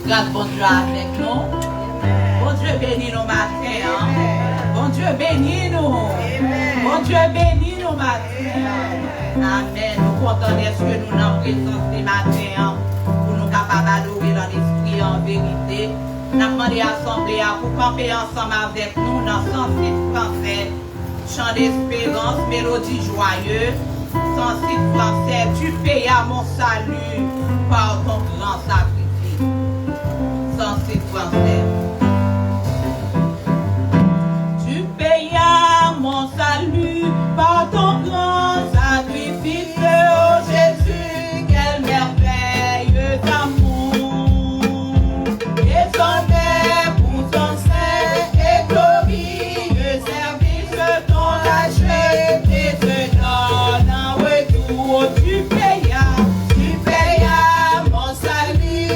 Garde bon Dieu avec nous. Bon Dieu bénit nos matins. Hein? Bon Dieu bénit nous. Bon Dieu bénit nos matins. Amen. Nous comptons d'être que nous dans la présence des matins pour nous capables d'adorer dans l'esprit en vérité. Nous avons demandé à l'Assemblée pour camper ensemble avec nous dans 106 français. Chant d'espérance, mélodie joyeuse. 106 français, tu payes à mon salut par ton grand sacrifice. 106 français. Tu payes à mon salut par ton grand sacrifice. Oh Jésus, quelle merveilleuse amour. Descendez pour ton saint et glorieux service, ton rachet et te donne en retour. Tu payes à mon salut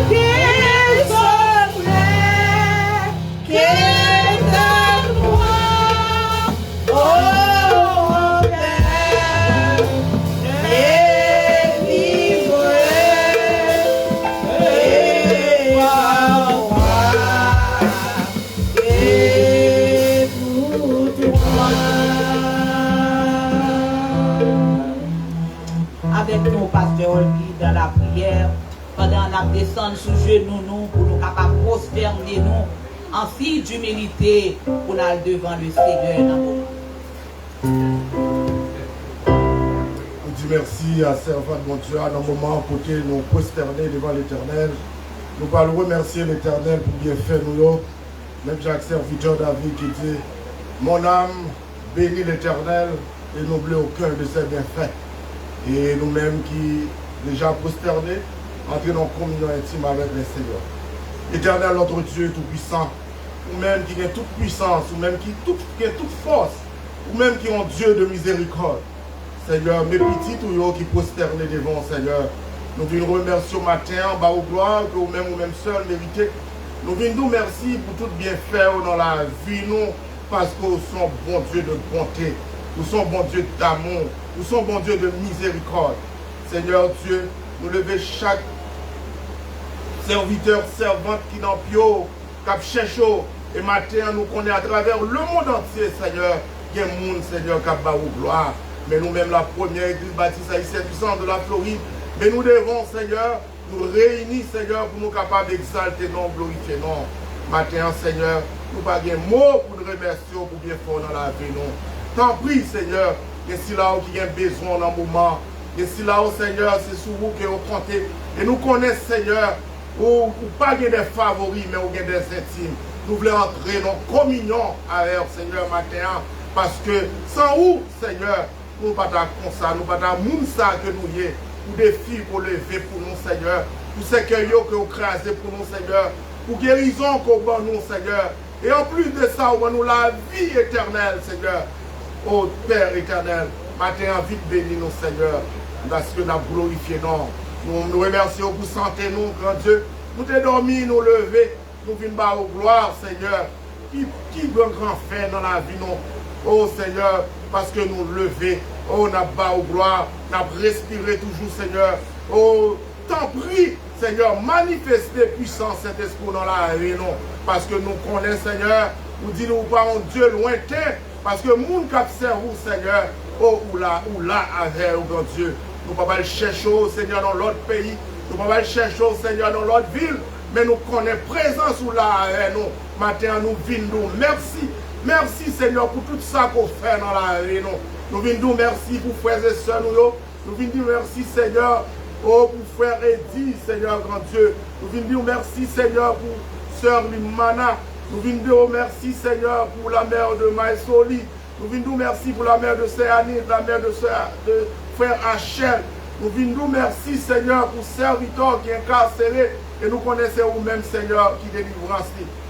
qu'ils sont prêts, qu'éteins-moi, oh Père, délivrez, et moi, écoute-moi. Avec nous, pasteur Olgi, dans la prière, pendant la descente sous genoux nous, pour nous capables de prosterner nous, en fille d'humilité, pour nous aller devant le Seigneur dans nos On dit merci à servant de mon Dieu, à un moment côté nous prosterner devant l'Éternel. Nous allons remercier l'Éternel pour bien faire nous. Même Jacques serviteur David qui dit, mon âme bénit l'Éternel et n'oublie aucun de ses bienfaits. Et nous-mêmes qui déjà prosternés, entrer en communion intime avec le Seigneur. Éternel, notre Dieu tout-puissant, ou même qui a toute puissance, ou même qui a toute force, ou même qui est un Dieu de miséricorde. Seigneur, mes petits tout qui prosternés devant Seigneur, nous venons remercier au matin, bas au gloire, que vous-même seul méritez. Nous venons nous merci pour tout bien faire dans la vie, nous, parce que nous sommes bon Dieu de bonté, nous sommes bon Dieu d'amour, nous sommes bon Dieu de miséricorde. Seigneur Dieu, nous levons chaque serviteur, servante qui n'en pio, cap cherche, et matin nous connaissons à travers le monde entier, Seigneur, il y a un monde, Seigneur, qui a au gloire. Mais nous-mêmes, la première église baptiste haïtienne du centre de la Floride, mais nous devons, Seigneur, nous réunir, Seigneur, pour nous capables d'exalter, non, glorifier, non. Matin, Seigneur, nous n'avons pas de mots pour nous remercier, pour bien faire dans la vie, non. T'en prie, Seigneur, et si là où il y a besoin dans le moment, et si là où, Seigneur, c'est sur vous que vous comptez, et nous connaissons, Seigneur, ou pas des favoris, mais ou des intimes. Nous voulons entrer dans communion avec Seigneur matin, parce que sans vous, Seigneur, nous ne sommes pas comme ça, nous ne sommes pas comme ça que nous y est, pour des filles pour lever pour nous, Seigneur, pour ce que vous crasez pour nous, Seigneur, pour guérison qu'on bat nous, Seigneur, et en plus de ça, on nous la vie éternelle, Seigneur. Oh Père éternel, matin, vite bénis nous, Seigneur, parce que nous avons glorifié, non. Nous remercions pour santé, nous, grand Dieu. Nous t'es dormi, nous lever, nous venons bas au gloire, Seigneur. Qui veut un grand fait dans la vie, non? Oh Seigneur, parce que nous lever, oh, n'a pas au gloire, n'a respiré toujours, Seigneur. Oh, t'en prie, Seigneur, manifestez puissance Saint-Esprit dans la vie, non? Parce que nous connaissons, Seigneur, nous disons pas un Dieu lointain, parce que nous qui observons, Seigneur, oh, ou là, avec, oh, grand Dieu. Nous ne pouvons pas le chercher, Seigneur, dans l'autre pays. Nous ne pouvons pas le chercher, Seigneur, dans l'autre ville. Mais nous connaissons présence ou là avec nous. Maintenant, nous venons. Merci. Merci, Seigneur, pour tout ça qu'on fait dans la vie. Nous venons. Merci pour frères et sœurs. Nous venons. Merci, Seigneur. Oh, pour frère Eddy, Seigneur, grand Dieu. Nous venons. Merci, Seigneur, pour sœur Limana. Nous venons. Merci, Seigneur, pour la mère de Maïsoli. Nous venons. Merci pour la mère de Séanine, la mère de frère Hachel. Nous venons merci Seigneur pour serviteur qui est incarcéré et nous connaissons vous-même Seigneur qui délivre.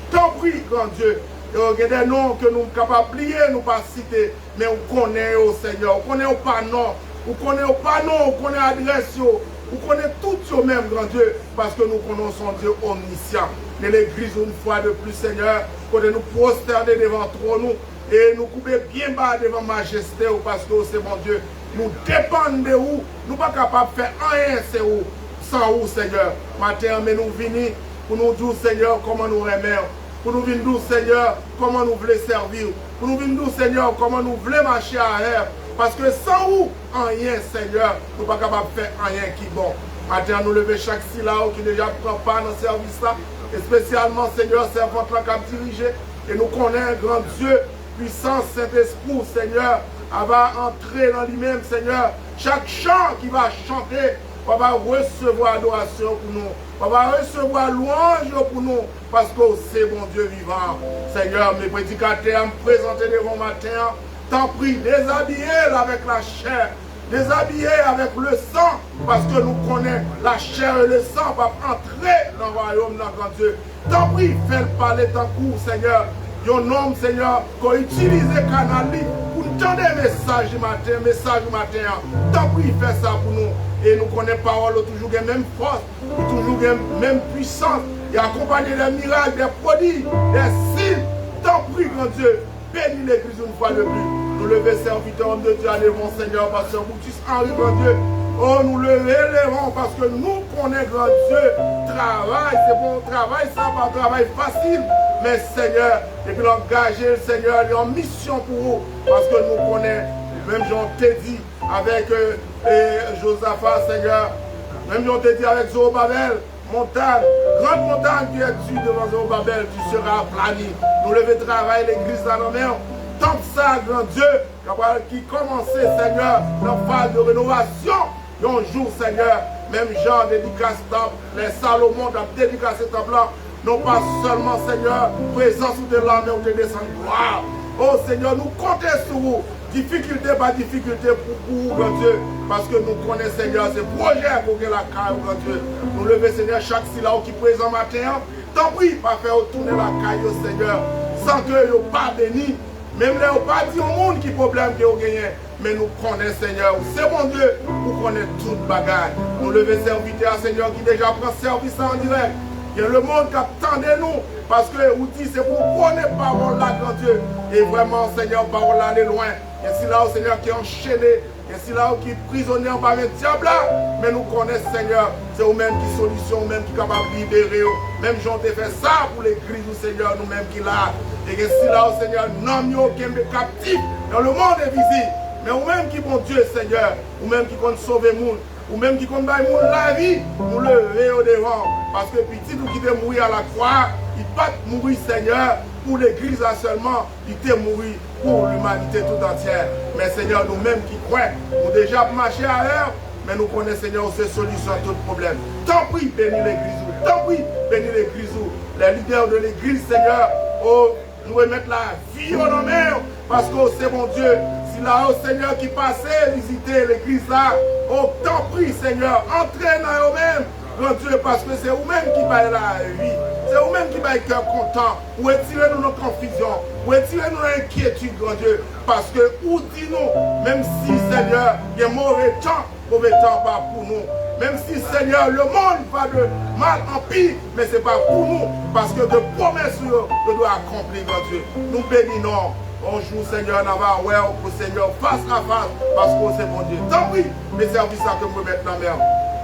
T'en prie, grand Dieu. Il y a des noms que nous sommes capables d'oublier, nous pas citer, mais on connaît au Seigneur, on connaît pas nom, on connaît pas nom, on connaît adresse, on connaît tout au même, grand Dieu, parce que nous connaissons Dieu omniscient. Et l'église une fois de plus, Seigneur, pour nous prosterner devant nous et nous couper bien bas devant majesté, parce que c'est mon Dieu. Nous dépendons de vous, nous ne sommes pas capables de faire rien sans vous, Seigneur. Matin, mais nous venons pour nous dire, Seigneur, comment nous remercions. Pour nous venir, Seigneur, comment nous voulons servir. Pour nous venir, Seigneur, comment nous voulons marcher à l'air. Parce que sans vous, rien, Seigneur, nous ne sommes pas capables de faire rien qui est bon. Matin, nous levons chaque syllabe qui déjà prend part dans ce service-là. Et spécialement, Seigneur, servant qui a dirigé. Et nous connaissons un grand Dieu, puissant Saint-Esprit, Seigneur. Elle va entrer dans lui-même, Seigneur. Chaque chant qui va chanter, on va recevoir adoration pour nous. On va recevoir louange pour nous. Parce que c'est mon Dieu vivant. Seigneur, mes prédicateurs me présenter devant matin. T'en prie, déshabillez avec la chair. Déshabillez avec le sang. Parce que nous connaissons la chair et le sang va entrer dans le royaume de notre Dieu. T'en prie, fais-le parler tant court, Seigneur. Yon homme, Seigneur, qu'on utilise le canal pour nous donner un message du matin, Tant pis, fais ça pour nous. Et nous connaissons parole toujours la même force, toujours la même puissance. Et accompagné des miracles, des prodiges, des signes. Tant pis, grand Dieu, bénis l'église une fois de plus. Nous lever serviteurs de Dieu à devant Seigneur, Pasteur Boutis Henri, grand Dieu. Oh, nous le relèvons parce que nous connaissons, grand Dieu, travail, c'est bon travail, ça pas un travail facile. Mais Seigneur, et puis l'engager, le Seigneur, il est en mission pour vous. Parce que nous connaissons, même Jean t'a dit avec Josaphat, Seigneur, même Jean t'a dit avec Zorobabel, montagne, grande montagne qui est dessus devant Zorobabel, tu seras aplani. Nous lever travail, l'église dans nos mains. Tant que ça, grand Dieu, qui commençait, Seigneur, dans phase de rénovation, un jour, Seigneur, même Jean dédicace temple, les Salomon ont dédicacé temple là, non pas seulement, Seigneur, présence de l'âme, mais on te descend gloire. Oh Seigneur, nous comptons sur vous. Difficulté par difficulté pour vous, grand Dieu, parce que nous connaissons, Seigneur, ces projets pour que la caille, grand Dieu. Nous levons, Seigneur, chaque silao qui est présent matin, tant pis, pas faire retourner la caille, Seigneur, sans que vous pas béni. Même là, on pas dit au monde qui problème que vous gagnez. Mais nous connaissons, Seigneur. C'est mon Dieu, vous connaissez toute bagaille. Nous levons serviteur, Seigneur, qui déjà prend service en direct. Il y a le monde qui attend de nous. Parce que vous dites, c'est pour connaître la parole là, grand Dieu. Et vraiment, Seigneur, la parole là, elle est loin. Et c'est là, Seigneur, qui est enchaîné. Et c'est là qui est prisonnier par le diable là. Mais nous connaissons, Seigneur. C'est vous-même qui solution, vous-même qui est capable de libérer. Même Jean t'a fait ça pour l'église, Seigneur, nous-mêmes qui là. Et que si là, Seigneur, nous qui sommes captifs dans le monde invisible. Mais vous-même qui, bon Dieu, Seigneur, vous-même qui compte sauver le monde, vous-même qui compte donner la vie, nous le lever au devant. Parce que petit nous qui devons mourir à la croix, il ne pas mourir, Seigneur, pour l'église seulement, il te mourir pour l'humanité tout entière. Mais Seigneur, nous-mêmes qui croyons, nous déjà marché à l'heure, mais nous connaissons, Seigneur, ces solutions à tout problème. Tant pis, bénis l'église, tant pis, bénis l'église, les leaders de l'église, Seigneur, oh, nous remettre la vie au nom, parce que c'est mon Dieu. Si là, oh Seigneur, qui passait visiter l'église là, oh, tant pis, Seigneur, entrez dans eux-mêmes, grand Dieu, parce que c'est vous-même qui baillez la vie. C'est vous-même qui baillez le cœur content. Ou retirez-nous nos confusions. Ou retirez-nous nos inquiétudes, grand Dieu. Parce que, ou dis-nous, même si, Seigneur, il y a mauvais temps pas pour nous. Même si, Seigneur, le monde va de mal en pire, mais ce n'est pas pour nous. Parce que de promesses, nous doit accomplir, grand Dieu. Nous bénissons. Bonjour, Seigneur, nous avons pour Seigneur face à face, parce que c'est mon Dieu. Tant pis, mes services que vous mettez dans la mer.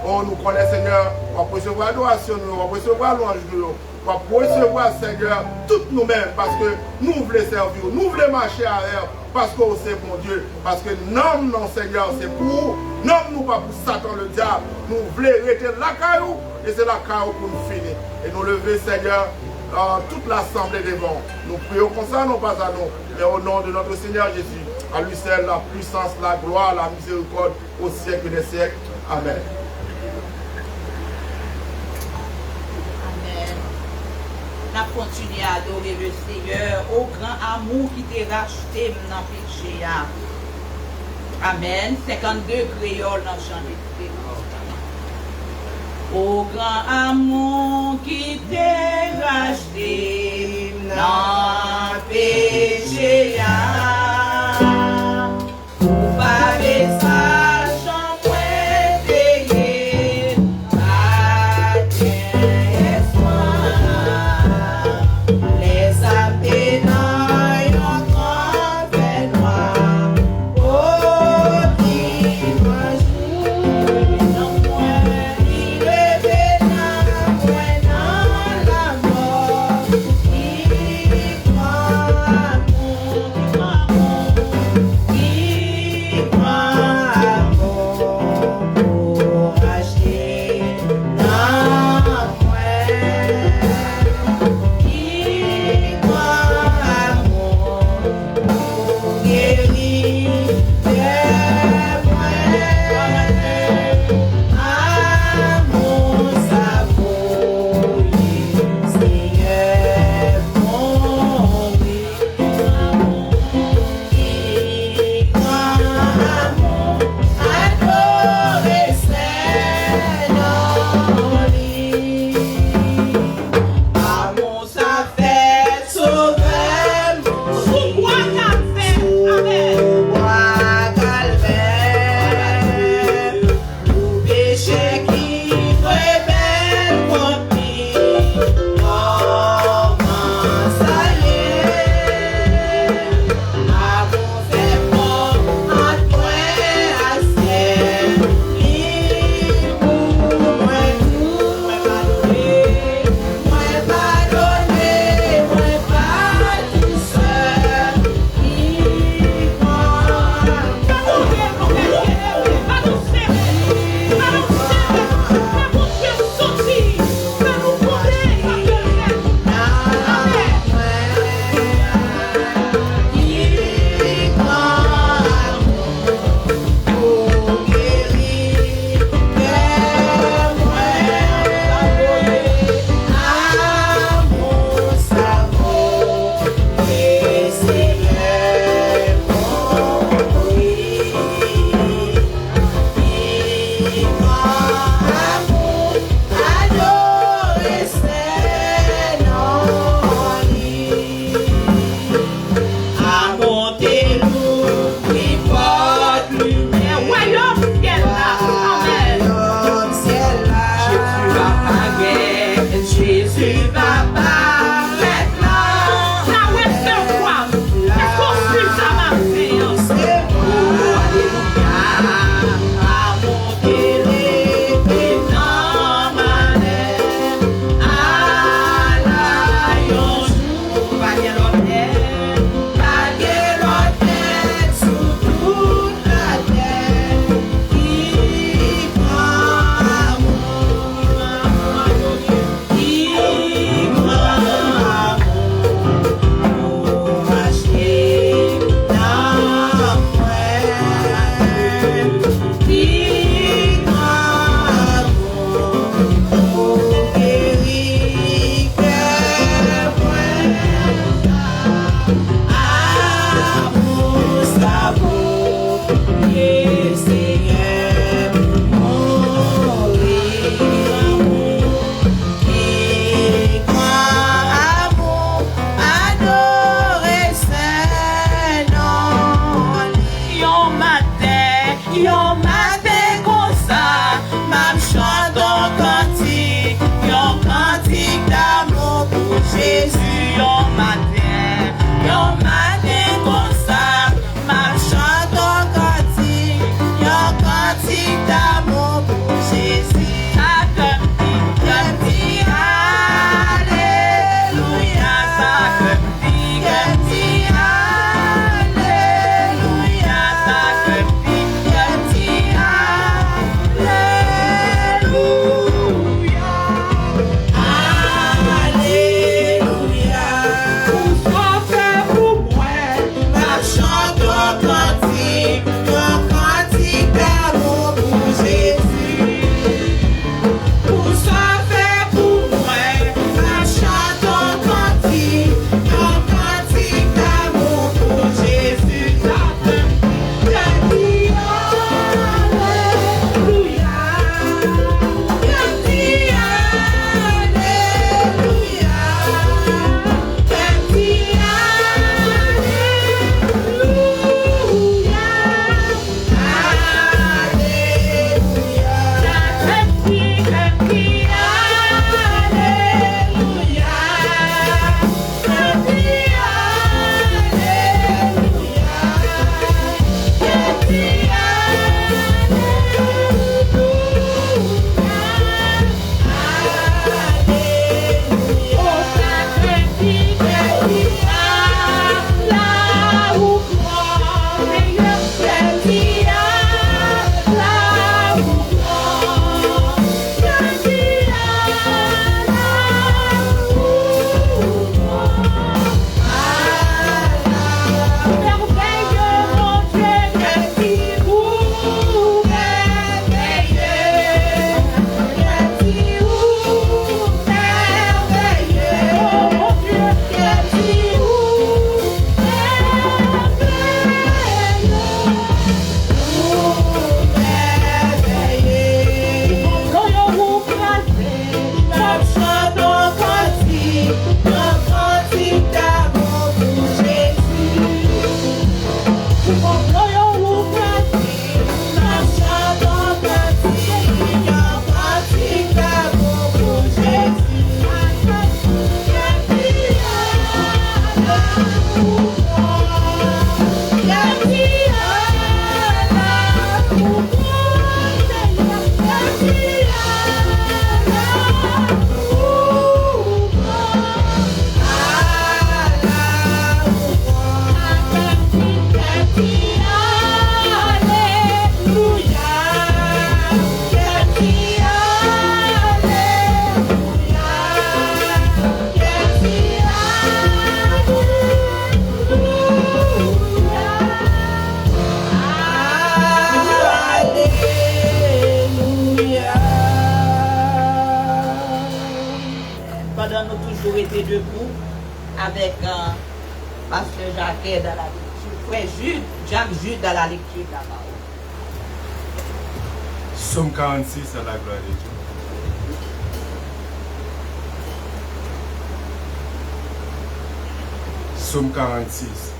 Oh, nous connaissons, Seigneur, on peut recevoir l'adoration, on peut recevoir l'ange de nous. On peut recevoir, Seigneur, toutes nous-mêmes, parce que nous voulons servir, nous voulons marcher à l'air, parce que c'est mon Dieu. Parce que non, non, Seigneur, c'est pour non, nous pas pour Satan le diable. Nous voulons arrêter la caillou, et c'est la caillou pour nous finir. Et nous lever, Seigneur, toute l'assemblée devant. Nous prions comme ça, non pas à nous, mais au nom de notre Seigneur Jésus. À lui seul la puissance, la gloire, la miséricorde au siècle des siècles. Amen. N'a continué à adorer le Seigneur au grand amour qui t'a racheté dans le péché. Amen. 52 créoles dans le chant d'espérance. Au grand amour qui t'a racheté dans le péché. Vous parlez ça. Now Jésus va paraître là. La recevoir. Est-ce qu'on suit ça matin? C'est bon. Alléluia. À mon guéri, dans ma lèvre. À la yon jour, pas de l'hôtel. Pas de l'hôtel sous toute la terre. Qui prend Yon matin comme ça, m'a chante un cantique, yon cantique d'amour pour Jésus. Yon matin comme ça, m'a chante un cantique d'amour pour Jésus. Ça comme dit, alléluia, ça comme dit, alléluia, ça comme dit. Debout avec Pasteur Jacques dans la lecture. Frère Jude, Jacques Jude dans la lecture de la parole. Somme 46 à la gloire de Dieu. Somme 46.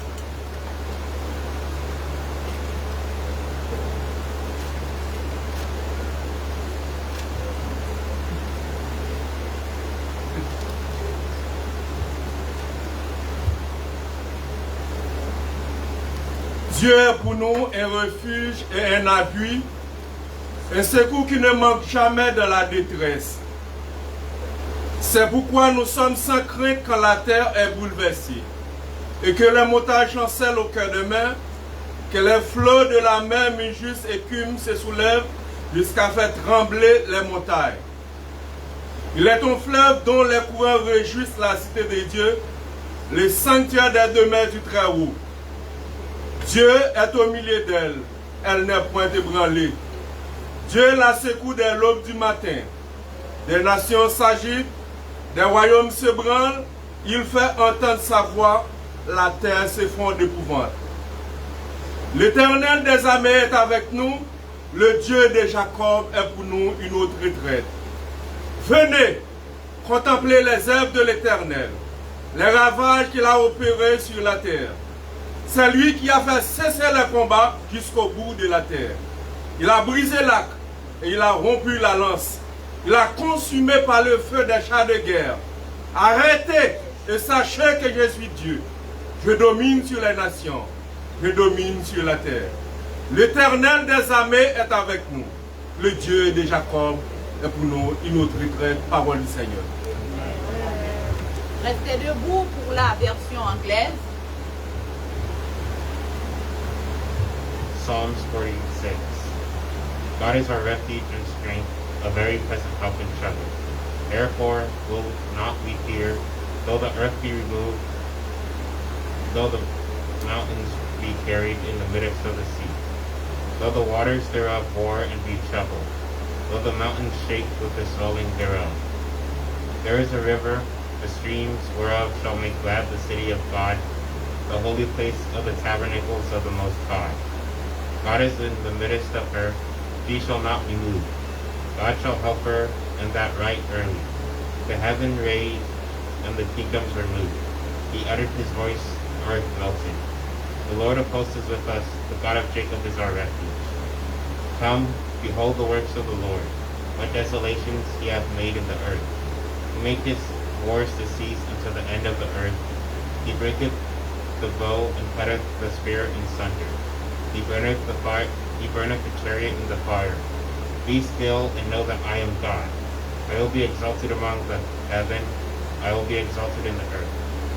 Dieu est pour nous un refuge et un appui, un secours qui ne manque jamais de la détresse. C'est pourquoi nous sommes sans crainte quand la terre est bouleversée et que les montagnes chancellent au cœur de mer, que les flots de la mer mi-juste écume se soulèvent jusqu'à faire trembler les montagnes. Il est un fleuve dont les courants réjouissent la cité de Dieu, le sanctuaire des demeures du Très-Haut. Dieu est au milieu d'elle, elle n'est point ébranlée. Dieu la secoue dès l'aube du matin. Des nations s'agitent, des royaumes se branlent, il fait entendre sa voix, la terre s'effondre d'épouvante. L'Éternel des armées est avec nous, le Dieu de Jacob est pour nous une autre retraite. Venez, contempler les œuvres de l'Éternel, les ravages qu'il a opérés sur la terre. C'est lui qui a fait cesser les combats jusqu'au bout de la terre. Il a brisé l'arc et il a rompu la lance. Il a consumé par le feu des chars de guerre. Arrêtez et sachez que je suis Dieu. Je domine sur les nations. Je domine sur la terre. L'Éternel des armées est avec nous. Le Dieu de Jacob est pour nous une autre retraite. Parole du Seigneur. Restez debout pour la version anglaise. Psalms 46. God is our refuge and strength, a very present help in trouble. Therefore will not we fear, though the earth be removed, though the mountains be carried in the midst of the sea, though the waters thereof roar and be troubled, though the mountains shake with the swelling thereof. There is a river, the streams whereof shall make glad the city of God, the holy place of the tabernacles of the Most High. God is in the midst of her, she shall not be moved. God shall help her, and that right early. The heaven raged, and the kingdoms were moved. He uttered his voice, the earth melted. The Lord of hosts is with us, the God of Jacob is our refuge. Come, behold the works of the Lord, what desolations he hath made in the earth. He maketh wars to cease unto the end of the earth. He breaketh the bow and cutteth the spear in sunder. He burneth the chariot in the fire. Be still and know that I am God. I will be exalted among the heaven. I will be exalted in the earth.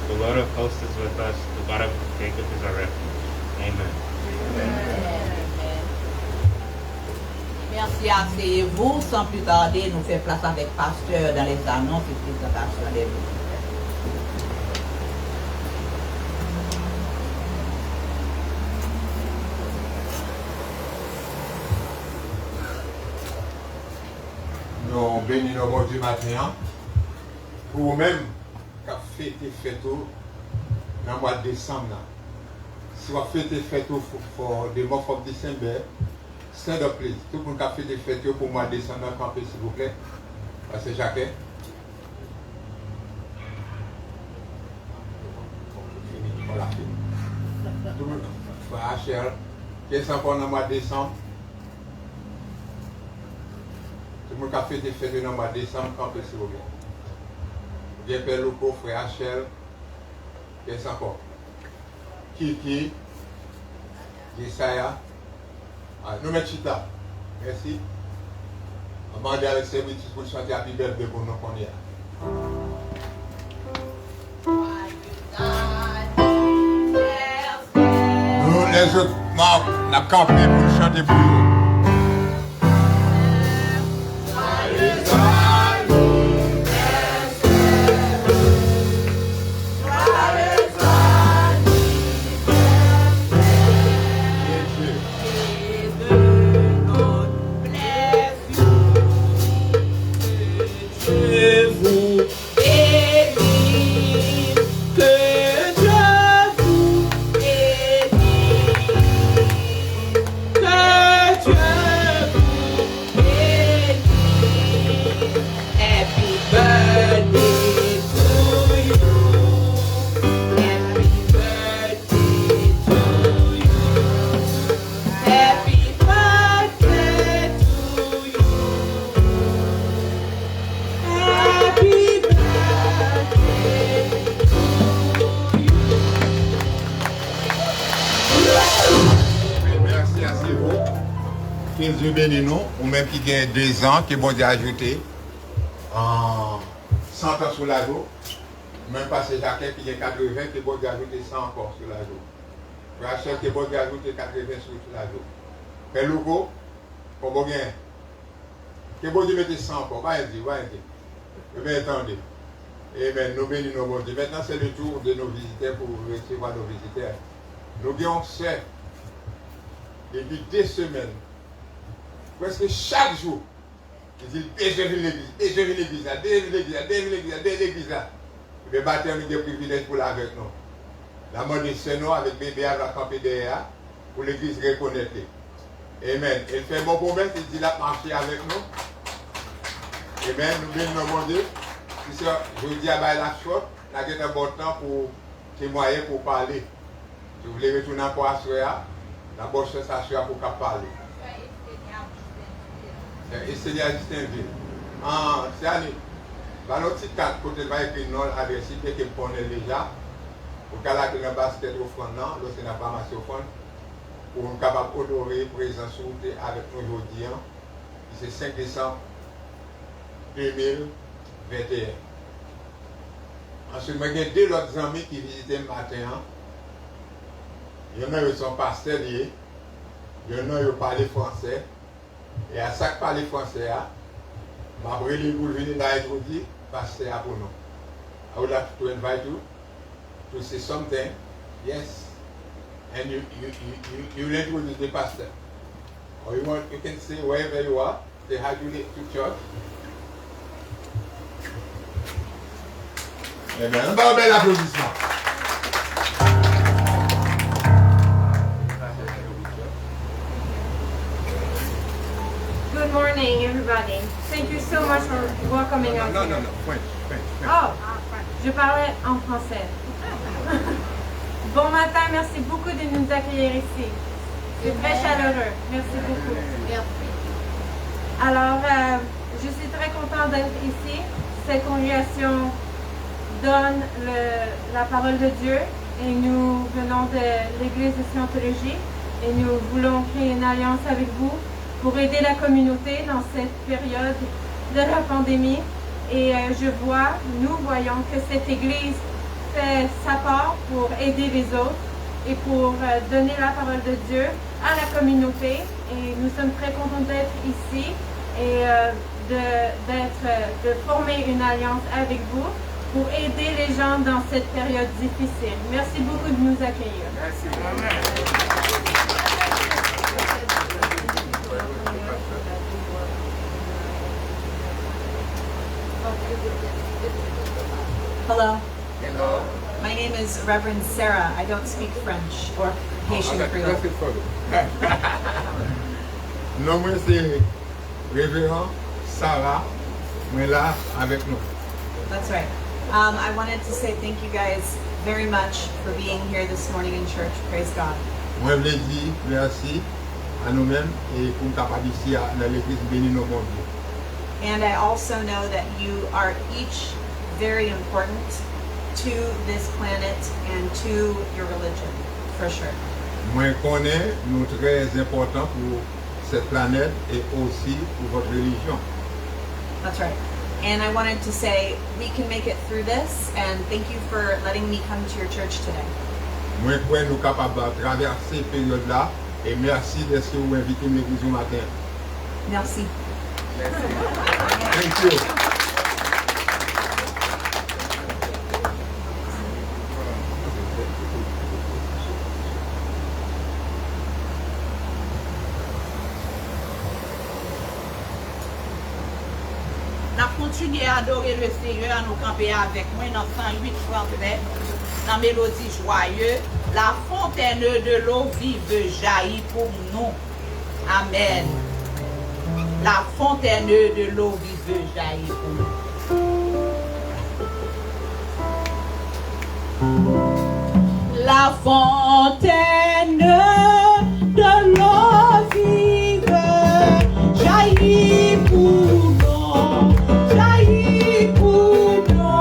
The Lord of hosts is with us. The God of Jacob is our refuge. Amen. Merci, asseyez-vous. Sans plus tarder, nous faisons place avec Pasteur dans les annonces et présentations des mots. Nous bénissons bon Dieu matin pour vous-même qui avez fêté fêto dans le mois de décembre. Si vous fêtez fêto pour the month of December, stand up please. Tout le monde qui a fêté fêto pour le mois de décembre, campez s'il vous plaît. C'est Jacques. Voilà. Tout le monde, Frère qui est encore dans le mois de décembre. Tout le monde qui a fait des fêtes dans le mois de décembre, quand on s'il vous plaît. Bien Père Louko, Frère Hachel, qu'est-ce encore? Kiki, Jessaya, nous mettons Chita. Merci. On va demander avec service pour chanter Happy Birthday pour nous qu'on y a. Nous les autres, on a campé pour chanter pour vous. Que l'église du Béninou, ou même qui gagne 2 ans, qui bon Dieu a ajouté en 100 ans sur la jour. Même pas c'est Jacques qui gagne 80, qui bon Dieu a ajouté 100 encore sur la jour. Rachel qui bon Dieu a ajouté 80 sur la jour. Pelouko, pour bon gain. Qui bon Dieu mette 100 encore, va dire. Mais attendez. Et bien, nous bénissons bon Dieu. Maintenant, c'est le tour de nos visiteurs pour recevoir nos visiteurs. Nous avons fait depuis 2 semaines, presque chaque jour, ils disent « je viens l'église, je viens l'église, je viens l'église. » Le matin, nous avons des privilèges pour la avec nous. La mort de Seno avec bébé à la camper derrière pour l'église reconnaître. Amen. Il fait bon promesse, il dit la marcher avec nous. Amen. Nous bénissons mon Dieu. Si je vous dis à la chose, nous avons un bon temps pour témoigner, pour parler. Je voulais retourner encore à Soya. D'abord, je suis à pour parler. Et c'est à Justinville. C'est à nous. Petit 4, côté de l'écrit non adressé, qui me connaît déjà. Pour qu'elle ait un basket au fond, lorsqu'il n'a pas massé au fond, pour nous capable d'honorer la présence avec nous aujourd'hui. C'est 5 décembre 2021. Ensuite, il y a 2 autres amis qui visitaient le matin. Il y en a qui sont pasteurs, il y en a qui parlent français. Et à chaque parler français, je vais brûler pour venir là et vous dire, pasteur pour nous. I would like to invite you to say something, yes, and you introduce the pastor. Or you can say wherever you are, say hi to church. Amen. On va un bel applaudissement. Good morning, everybody. Thank you so much for welcoming us. No, French. Oh, je parlais en français. Bon matin, merci beaucoup de nous accueillir ici. C'est très chaleureux. Merci beaucoup. Alors, je suis très contente d'être ici. Cette congrégation donne la parole de Dieu et nous venons de l'église de Scientologie et nous voulons créer une alliance avec vous pour aider la communauté dans cette période de la pandémie. Et nous voyons que cette Église fait sa part pour aider les autres et pour donner la parole de Dieu à la communauté. Et nous sommes très contents d'être ici et de former une alliance avec vous pour aider les gens dans cette période difficile. Merci beaucoup de nous accueillir. Merci. Hello. Hello. My name is Reverend Sarah. I don't speak French or Haitian Creole. Non, moi c'est Révérend Sarah, moi là avec nous. That's right. I wanted to say thank you guys very much for being here this morning in church. Praise God. Moi je dis merci à nous-mêmes et pour nous capables ici à l'église Béninou mon Dieu. And I also know that you are each very important to this planet and to your religion, for sure. Moi connais nous très important pour cette planète et aussi pour votre religion. That's right. And I wanted to say we can make it through this, and thank you for letting me come to your church today. Moi crois nous capables de traverser cette période là et merci d'être vous invité l'église ce matin. Merci. Thank you. Continuer à adorer le Seigneur, nous camper avec moi dans 108 chantelet, dans mélodie joyeuse. La fontaine de l'eau vive jaillit pour nous. Amen. La fontaine de l'eau vive jaillit pour nous. La fontaine de l'eau vive jaillit pour nous. Jaillit pour nous.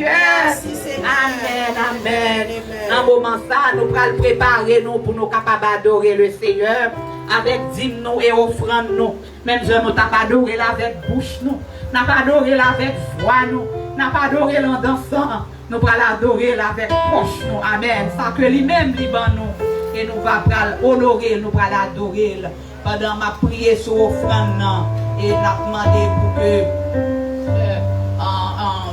Seigneur. Merci, Seigneur. Amen, amen. Amen. Dans le moment ça, nous allons préparer nous pour nous capables d'adorer le Seigneur avec dîmes nous et offrandes nous. Même si nous n'avons pas adoré avec bouche nous, n'a pas adoré avec voix nous, n'a pas adoré en dansant, nous allons adorer avec poche nous. Amen. Ça que lui-même liban nous et nous allons honorer, nous allons adorer. Pendant ma prière sur offrande et n'a demandé pour que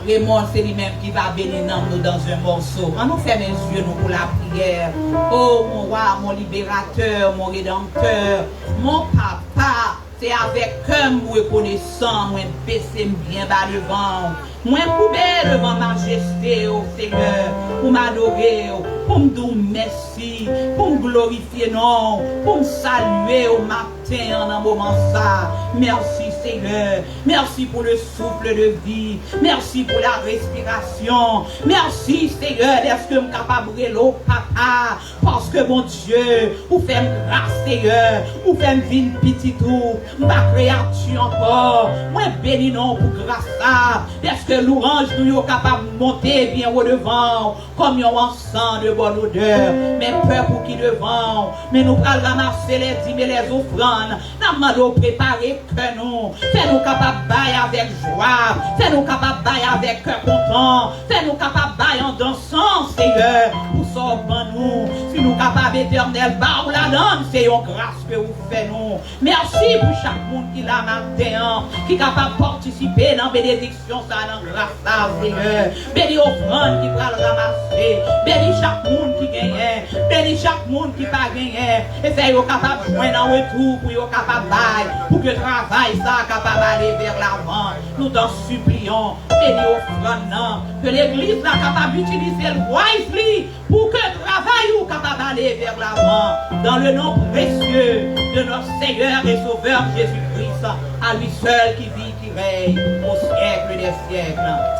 Raymond, c'est lui-même qui va bénir nous dans un morceau. On nous ferme les yeux nous pour la prière. Oh mon roi, mon libérateur, mon rédempteur, mon papa, c'est avec cœur reconnaissant, moi baisser bien bas devant. Moi couper devant majesté, oh Seigneur, pour m'adorer, pour me dire merci, pour me glorifier, non, pour me saluer au matin en un moment ça. Merci Seigneur, merci pour le souffle de vie, merci pour la respiration, merci Seigneur, est-ce que je suis capable de l'eau, papa, parce que mon Dieu, vous faites grâce Seigneur, vous faites vivre petit tout, ma créature encore, moi béni non pour grâce ça, est-ce que l'orange nous est capable de monter bien au devant, comme un encens de bonne odeur, mais peur pour qui devant, mais nous allons ramasser les dîmes et les offrandes, nous allons préparer que nous, fais-nous capables de bailler avec joie, fais-nous capables de bailler avec cœur content, fais-nous capables de bailler en dansant, Seigneur, pour sauver nous, si nous capables éternel, bah ou la donne, c'est une grâce que vous faites nous. Merci pour chaque monde qui l'a matin, qui est capable de participer dans la bénédiction, ça dans la grâce, ça, Seigneur. Bénis offrande qui va le ramasser, bénis chaque monde qui gagne, bénis chaque monde qui pas gagné, et fais-nous capables de joindre en retour pour être capable de bailler, pour que le travail, ça, capable d'aller vers l'avant. Nous t'en supplions, bénis offrande, que l'église là capable d'utiliser le wisely pour que le travail ou capable d'aller vers l'avant. Dans le nom précieux de notre Seigneur et Sauveur Jésus-Christ, à lui seul qui vit, qui règne au siècle des siècles.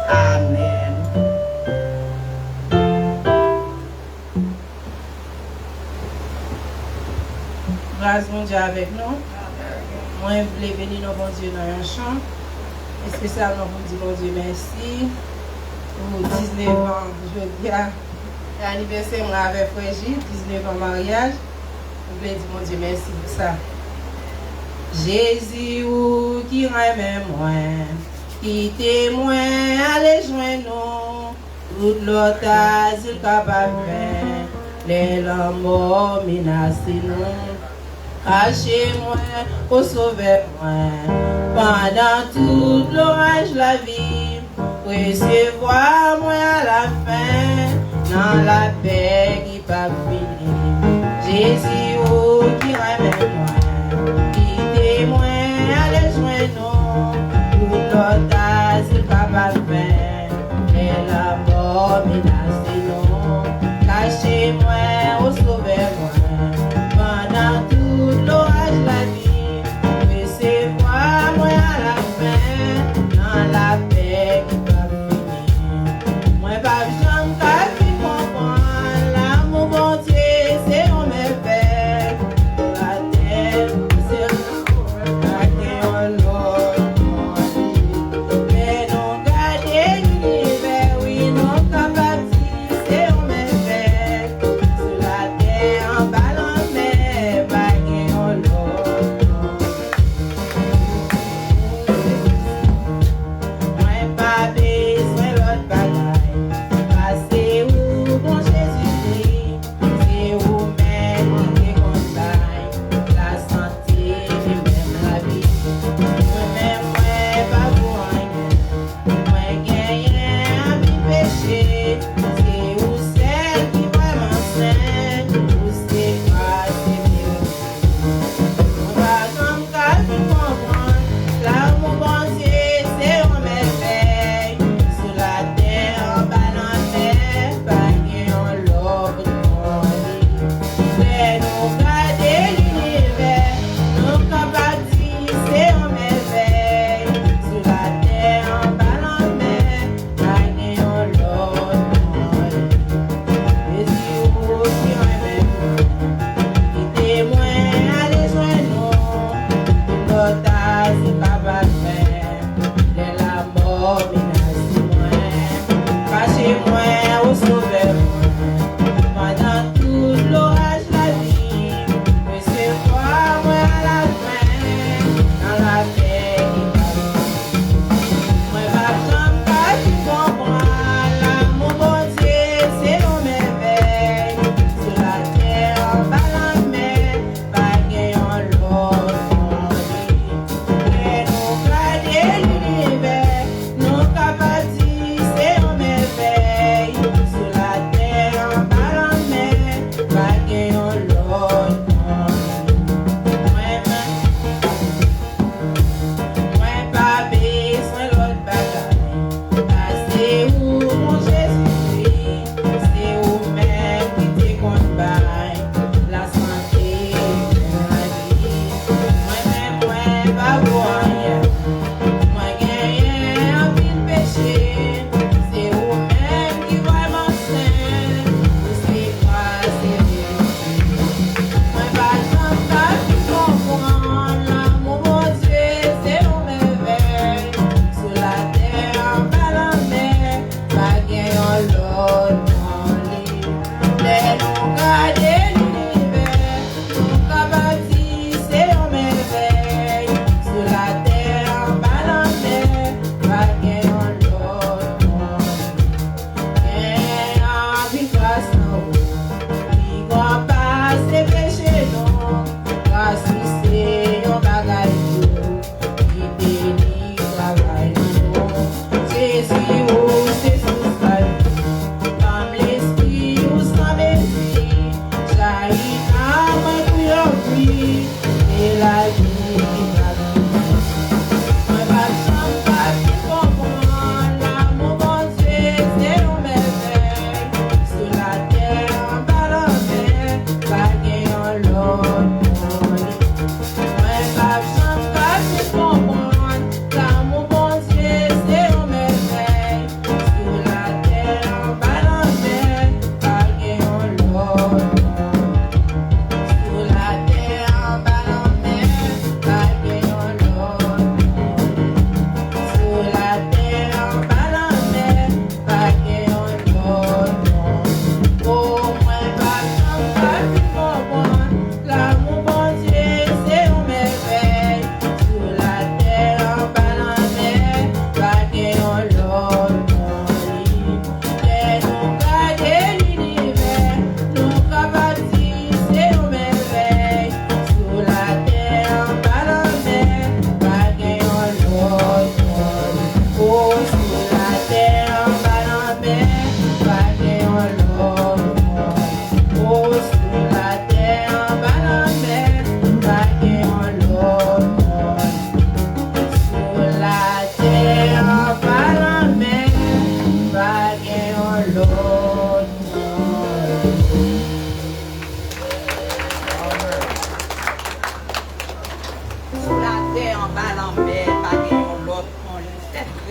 Amen. Grâce mon Dieu avec nous. Moi, je voulais bénir nos bon Dieu dans un chant. Et spécialement pour dire mon Dieu merci. Pour 19 ans, je dis l'anniversaire avec Frégide, 19 ans mariage. Je voulais dire mon Dieu merci pour ça. Jésus qui remet moi, qui témoin, allez joindre nous, toute l'autre asile capable de faire, les lambeaux menacés nous. Cachez-moi, pour sauver moi, pendant tout l'orage la vie, recevoir moi à la fin, dans la paix qui pas finir. Jésus qui remet moi, qui témoin, allez joindre nous, tout l'autre c'est capable de faire, et la mort menacée nous. Cachez-moi, pour sauver moi, pendant tout l'orage la vie, recevoir moi à la fin, dans la paix qui va finir. Moi pas jamais qu'à vivre comprendre, l'amour bon Dieu c'est un merveille, la terre c'est un l'autre, mais non garder l'univers, oui non capable c'est un merveille, sur la terre en bas en mer, baguer en l'autre. Moi pas besoin l'autre bagaille, passer où bon Jésus-Christ, c'est où même qui déconseille, la santé et même la vie. Moi-même, moi pas pour rien, moi gagne à mi péché, c'est où celle qui va m'enseigner, où c'est quoi c'est mieux. On va comme qu'à comprendre, l'amour bon Dieu c'est un merveille, sur la terre en bas dans la mer, baguer en l'eau pour mais nous garder l'univers, nous capables c'est un merveille, sur la terre en bas dans la mer, baguer en l'eau et si vous qui remet qui témoin, allez joindre nous, l'otage c'est capable de faire, les la mort menace moi,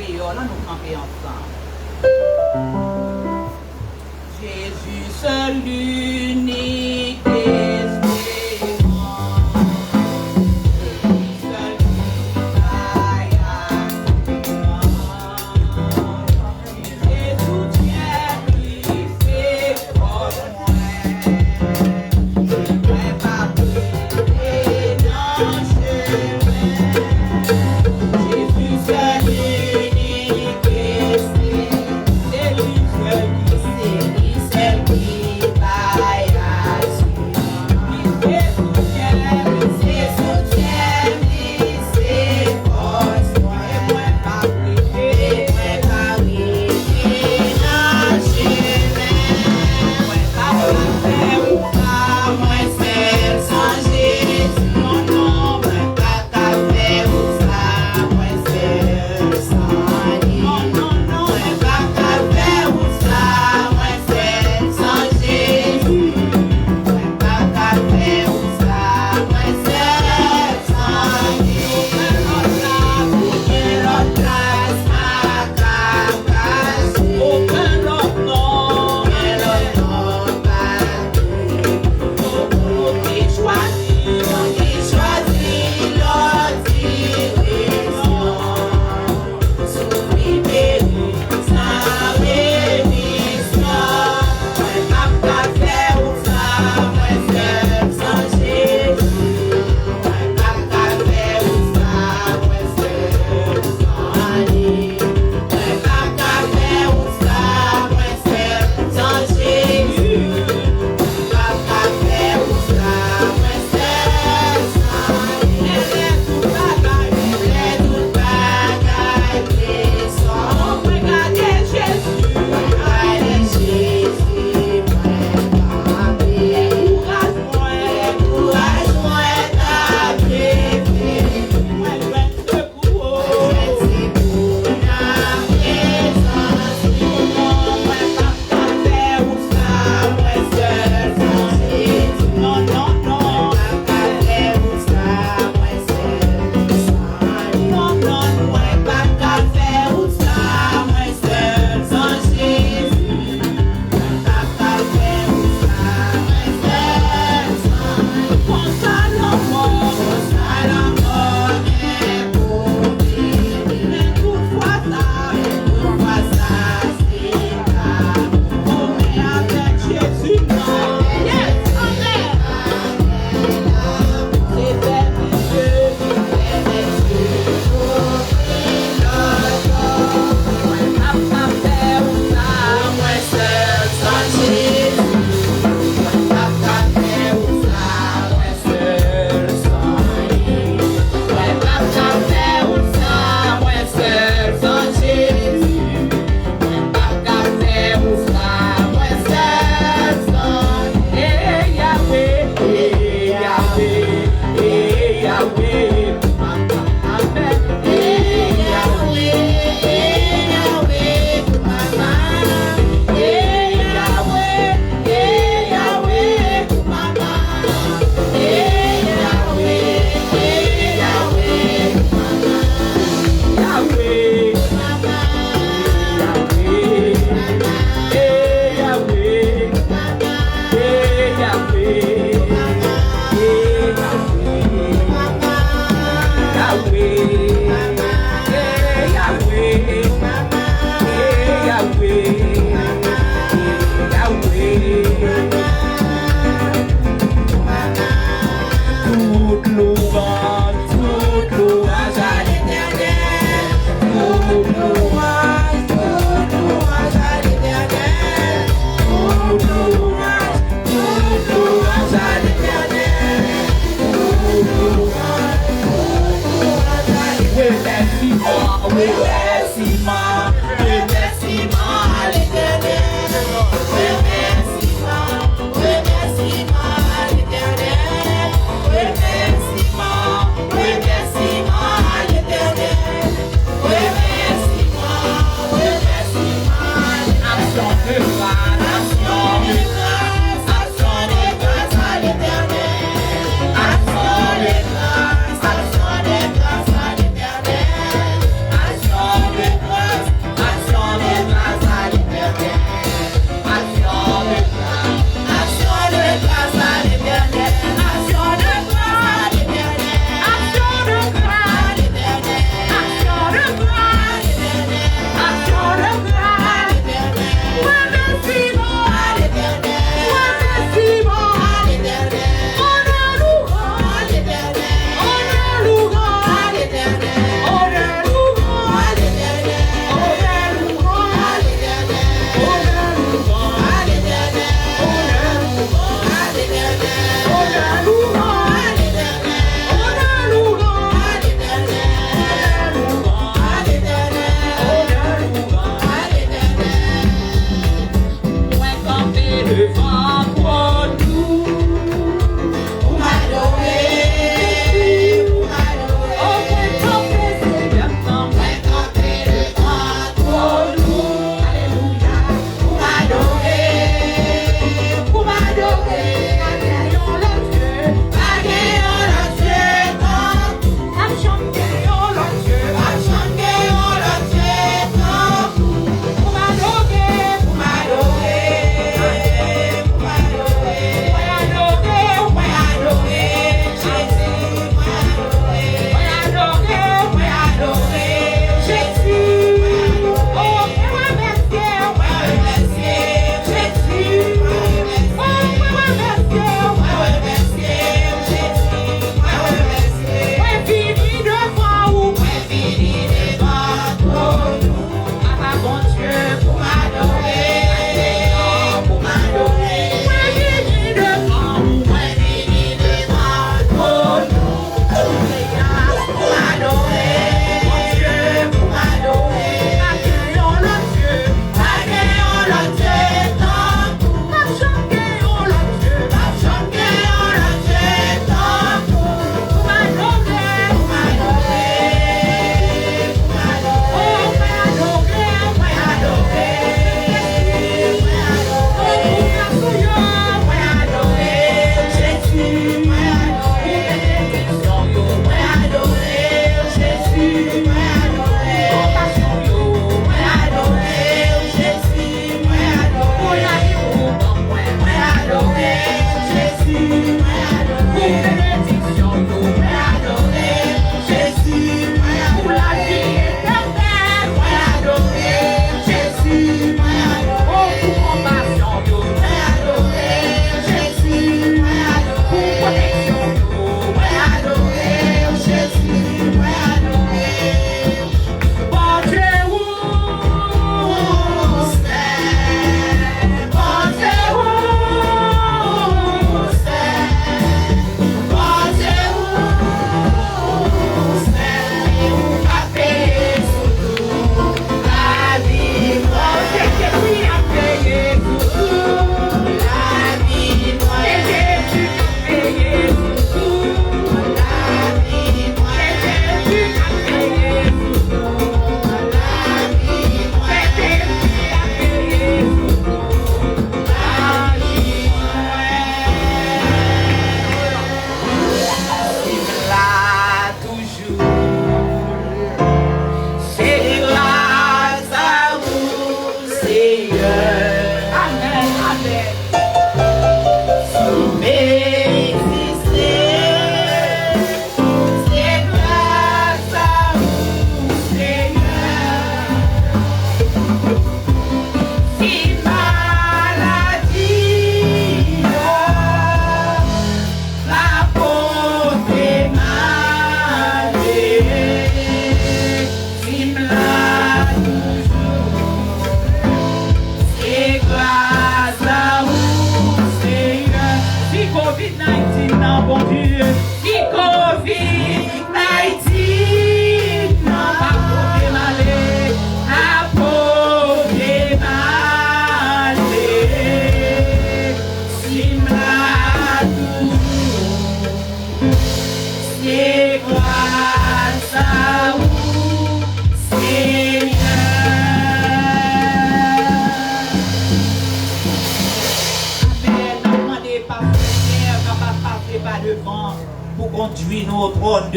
créole, là, nous camper ensemble. Jésus seul l'unique espérance, seul qui vaille à Jésus tient qui fait comme moi, je ne vais pas brûler dans le chemin. Jésus seul l'unique espérance, c'est lui seul qui vaille à Action de grâce à l'Éternel.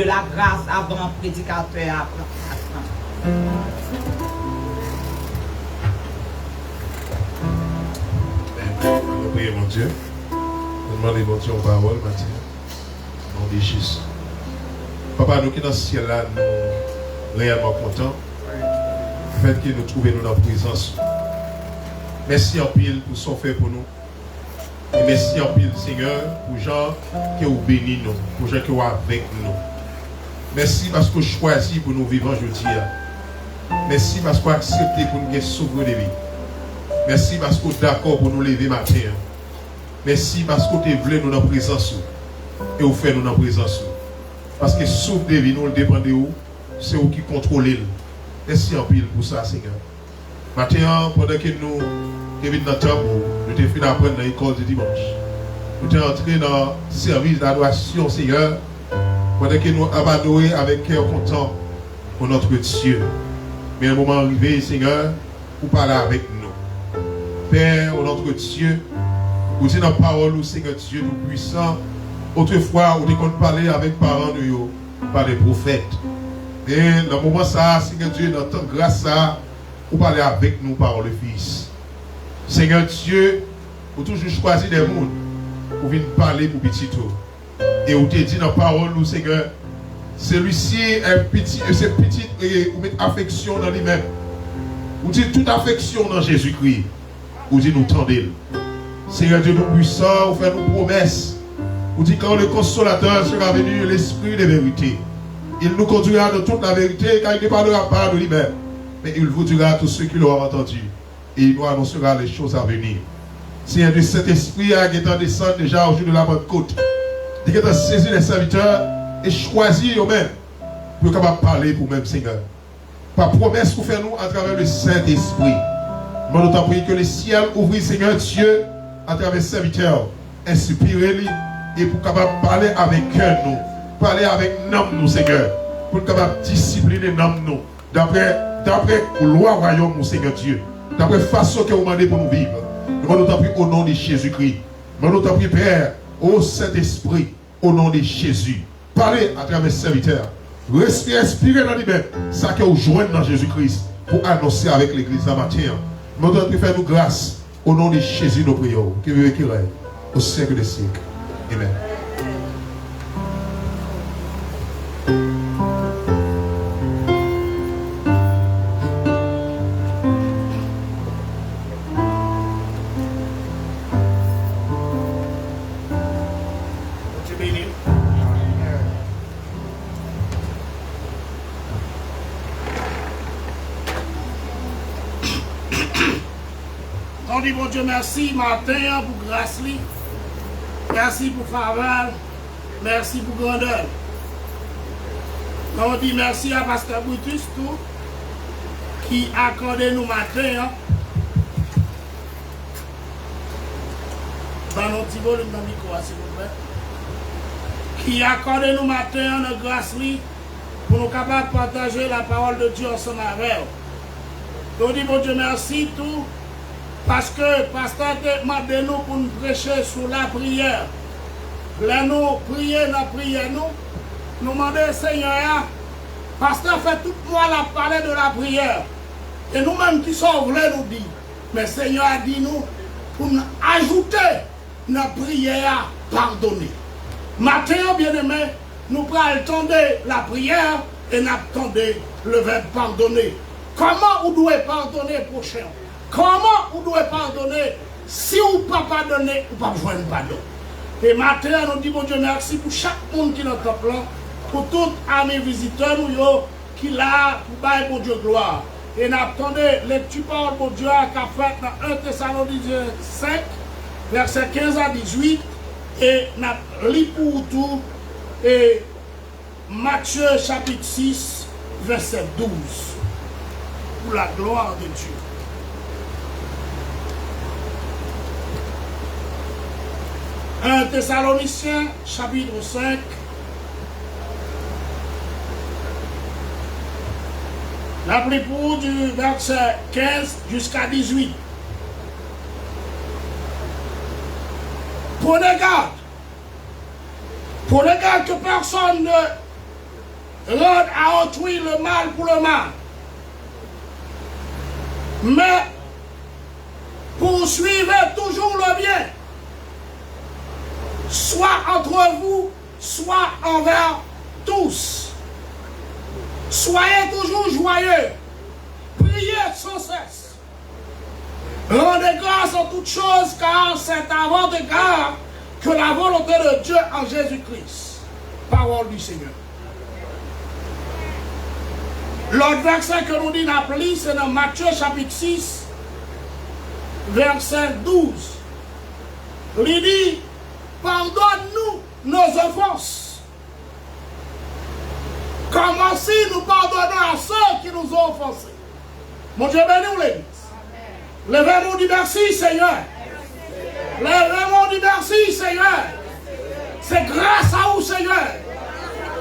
de la grâce avant le prédicateur. On va prier mon Dieu. On demande mon Dieu en parole, Mathieu. Nom de Jésus. Papa, nous qui dans le ciel là, nous réellement contents. Le fait que nous trouvions dans la présence. Merci en pile pour son fait pour nous. Et merci en pile, Seigneur, pour gens qui ont béni nous, pour gens qui sont avec nous. Merci parce que vous choisi pour nous vivre aujourd'hui. Merci parce que vous acceptez pour nous sauver des vies. Merci parce que vous êtes d'accord pour nous lever matin. Merci parce que vous voulez nous dans la présence. Et vous faites nous dans la présence. Parce que souffle de vie, nous le dépend de vous. C'est vous qui contrôlez. Merci en pile pour ça, Seigneur. Maintenant, pendant que nous sommes dans le temps, nous sommes finis d'apprendre dans l'école du dimanche. Nous sommes entrés dans le service d'adoration, Seigneur. Pendant que nous abandonnons avec cœur content pour notre Dieu. Mais un moment arrivé, Seigneur, pour parler avec nous. Père, notre Dieu, vous dites dans la parole, Seigneur Dieu Tout-Puissant, autrefois, vous devez parler avec parents de vous, par les prophètes. Et dans le moment ça, Seigneur Dieu, dans ton grâce ça, vous parlez avec nous par le Fils. Seigneur Dieu, vous toujours choisi des mondes pour venir parler pour petit tout. Et vous te dit dans la parole, nous, Seigneur, celui-ci est petit, c'est petit et vous mettez affection dans lui-même. Vous dites toute affection dans Jésus-Christ. Vous dites nous tendez. Seigneur Dieu Tout-Puissant, vous faites nos promesses. Vous dites quand le consolateur sera venu, l'esprit de vérité. Il nous conduira dans toute la vérité, car il ne parlera pas de lui-même. Mais il vous dira tout ce qu'il aura entendu. Et il nous annoncera les choses à venir. Seigneur Dieu, cet esprit a été descendu déjà au jour de la Pentecôte. Il a saisi les serviteurs et choisi eux-mêmes pour être capable de parler pour même Seigneur. Par promesse que fait nous à travers le Saint-Esprit. Nous nous prions que le ciel ouvre, Seigneur Dieu, à travers les serviteurs, inspirez-les et pour capable parler avec eux nous. Parler avec nous, Seigneur, pour être capable de discipliner nous, d'après loi royaume, mon Seigneur Dieu, d'après façon que vous demandez pour nous vivre. Nous nous prions au nom de Jésus-Christ. Nous nous prions, Père, au Saint-Esprit, au nom de Jésus. Parlez à travers les serviteurs. Respirez dans lui-même, ça que vous joignez dans Jésus-Christ, pour annoncer avec l'Église ce matin. Nous nous prions, faire nous grâce, au nom de Jésus, nous prions, qui veut et qui règne, au siècle des siècles. Amen. On dit bon Dieu merci matin pour grâce, merci pour faveur, merci pour grandeur. On dit merci à Pasteur Brutus tout qui a accordé nous matin dans notre petit volume dans le micro, s'il vous plaît, qui a accordé nous matin notre grâce pour nous capables de partager la parole de Dieu ensemble avec nous. On dit bon Dieu merci tout. Parce que pasteur te demandé nous pour nous prêcher sur la prière. Là nous prier dans la prière nous demandons Seigneur, pasteur fait tout moi la parler de la prière. Et nous-mêmes qui sommes voulons nous dire, mais Seigneur a dit nous pour nous ajouter dans la prière pardonner. Matin bien aimé, nous prenons attendre la prière et nous attendons le verbe pardonner. Comment vous devez pardonner prochain? Comment vous devez pardonner? Si vous ne pouvez pas pardonner, vous ne pouvez pas joindre pardon. Et maintenant, nous disons, bon Dieu, merci pour chaque monde qui est dans le temple, pour tous amis visiteurs qui sont là pour bailler pour Dieu gloire. Et nous attendons les petits paroles pour Dieu qui a fait dans 1 Thessaloniciens 5, versets 15 à 18. Et nous lisons pour tout. Et Matthieu chapitre 6, verset 12. Pour la gloire de Dieu. 1 Thessaloniciens, chapitre 5. La pris pour du verset 15 jusqu'à 18. Prenez garde que personne rendre à autrui le mal pour le mal. Mais poursuivez toujours le bien, soit entre vous, soit envers tous. Soyez toujours joyeux, priez sans cesse. Rendez grâce en toutes choses, car c'est à votre égard que la volonté de Dieu en Jésus-Christ. Parole du Seigneur. L'autre verset que nous dit d'appli, c'est dans Matthieu chapitre 6, verset 12. Il dit, pardonne-nous nos offenses, comme aussi nous pardonnons à ceux qui nous ont offensés. Mon Dieu bénis l'église. Levez-moi du merci, Seigneur. Levez-moi du merci, Seigneur. C'est grâce à vous, Seigneur.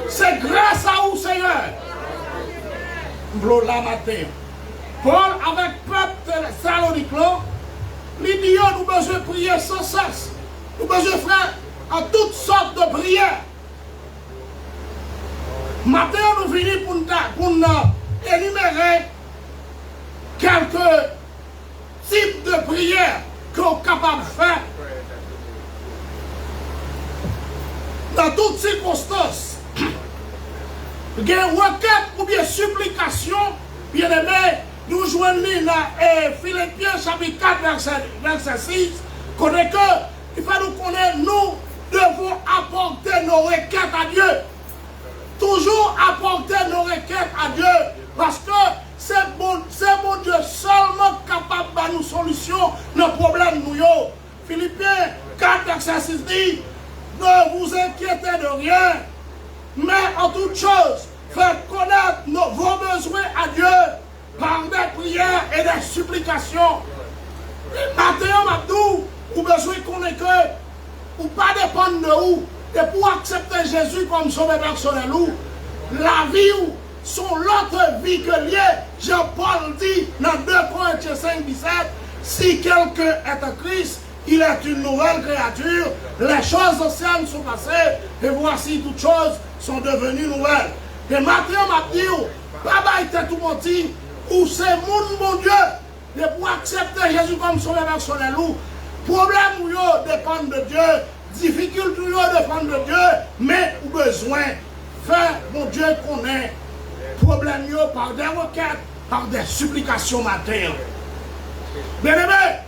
C'est grâce à vous, Seigneur. Paul, avec peuple Thessalonique, il dit, nous besoin prier sans cesse. Nous besoin faire en toutes sortes de prières. Maintenant, nous finissons pour énumérer quelques types de prières qu'on est capable de faire dans toutes circonstances. Il y a une requête ou bien supplication, bien aimé, nous joignons dans Philippiens chapitre 4, verset 6, qu'on est que, il faut nous connaître, nous devons apporter nos requêtes à Dieu. Toujours apporter nos requêtes à Dieu, parce que c'est bon Dieu seulement capable de nous solution nos problèmes. Philippiens 4, verset 6 dit, ne vous inquiétez de rien, mais en toute chose, faites connaître vos besoins à Dieu par des prières et des supplications. Maintenant, Mabdou, vous besoin qu'on est que, ou pas dépendre de vous, et pour accepter Jésus comme sauveur personnel, la vie ou son l'autre vie que lié, Jean-Paul dit dans 2 Corinthiens 5, 17, si quelqu'un est en Christ, il est une nouvelle créature, les choses anciennes sont passées, et voici toutes choses sont devenues nouvelles. Et maintenant, m'a dit, papa était tout menti, ou c'est mon Dieu, et pour accepter Jésus comme sauveur personnel, problème ou dépend de Dieu, difficulté dépend de Dieu, mais ou besoin faire mon Dieu connaît problème par des requêtes, par des supplications matin. Bien aimé,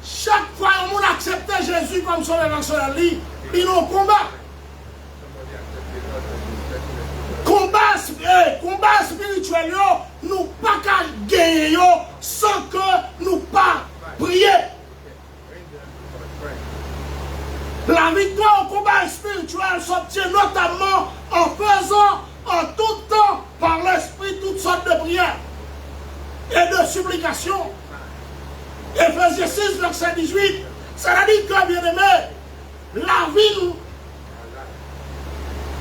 chaque fois qu'on accepte Jésus comme sauveur personnel, il y a un combat. Combat spirituel, nous pas qu'à gagner sans que nous pas prier. La victoire au combat spirituel s'obtient notamment en faisant en tout temps par l'Esprit toutes sortes de prières et de supplications. Ephésiens 6, verset 18, ça veut dire que, bien aimé, la vie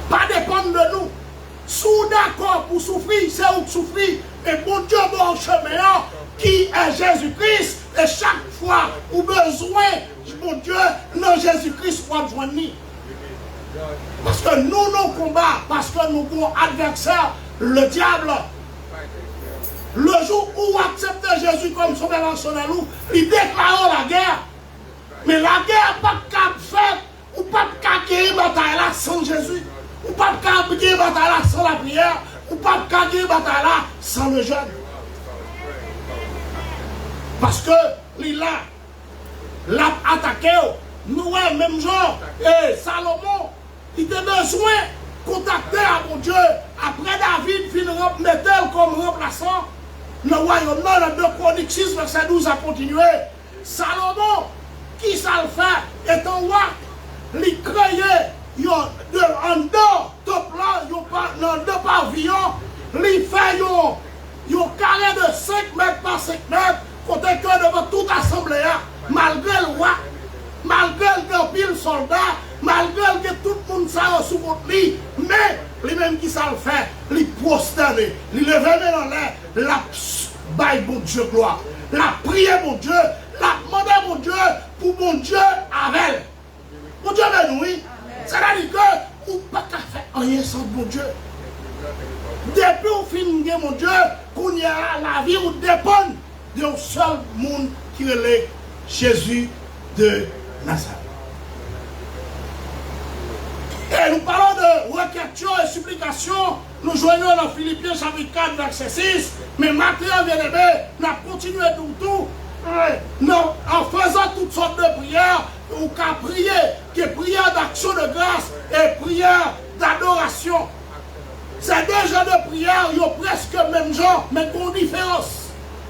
pas dépend de nous. Sous d'accord pour souffrir, c'est où souffrir. Et bon Dieu, bon chemin, qui est Jésus-Christ, et chaque fois où besoin, mon Dieu, non Jésus-Christ pour joindre. Parce que nous combattons, parce que nous avons adversaire, le diable. Le jour où vous acceptez Jésus comme sauveur personnel, il déclare la guerre. Mais la guerre n'est pas faite, ou pas gagner une bataille là sans Jésus. Ou pas gagner une bataille là sans la prière. Ou pas gagner une bataille là sans le jeûne. Parce que l'a attaqué, nous, même genre, et Salomon, il a besoin de contacter à mon Dieu. Après David, il mettait comme remplaçant. Le royaume, dans 2 Chroniques 6, verset 12 a continué. Salomon, qui ça le fait, est un roi, il créait en deux pavillons, il fait un carré de 5 mètres par 5 mètres, côté que devant toute assemblée, malgré le roi, malgré le pile soldat, malgré que tout le monde s'en sous contre lui, mais lui-même qui ça le fait, il prosterne, il levait dans l'air, la baille mon Dieu gloire, la prière mon Dieu, la demandé mon Dieu pour mon Dieu avec. Mon Dieu ben oui, c'est-à-dire que vous ne pouvez pas faire rien sans mon Dieu. Depuis au fin, mon Dieu, qu'on y a la vie où dépend d'un seul monde qui est Jésus de Nazareth. Et nous parlons de requêtes et supplications. Nous joignons dans Philippiens chapitre 4, verset 6. Mais maintenant, bien-aimé, nous continuons tout. En faisant toutes sortes de prières, ou qu'à prier, que prière d'action de grâce et prière d'adoration. Ces deux genres de prières, ils ont presque le même genre, mais pour différence.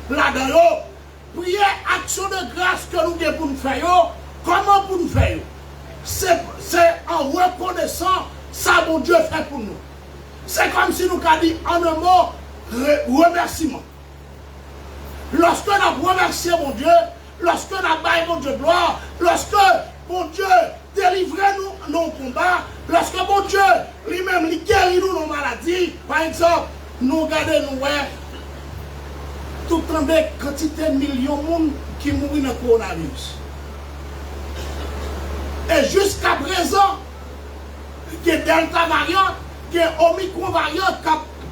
Là-dedans, prière, action de grâce que nous avons pour nous faire, comment pour nous faire? C'est en reconnaissant ça, mon Dieu fait pour nous. C'est comme si nous avons dit en un mot, remerciement. Lorsque nous avons remercié mon Dieu, lorsque nous avons baillé mon Dieu gloire, lorsque mon Dieu délivrez-nous nos combats, lorsque mon Dieu lui-même guérit nous nos maladies, par exemple, nous regardons nous tout le temps des quantités de millions de monde qui mourent dans le coronavirus. Et jusqu'à présent, il y a Delta variant, il y a Omicron variant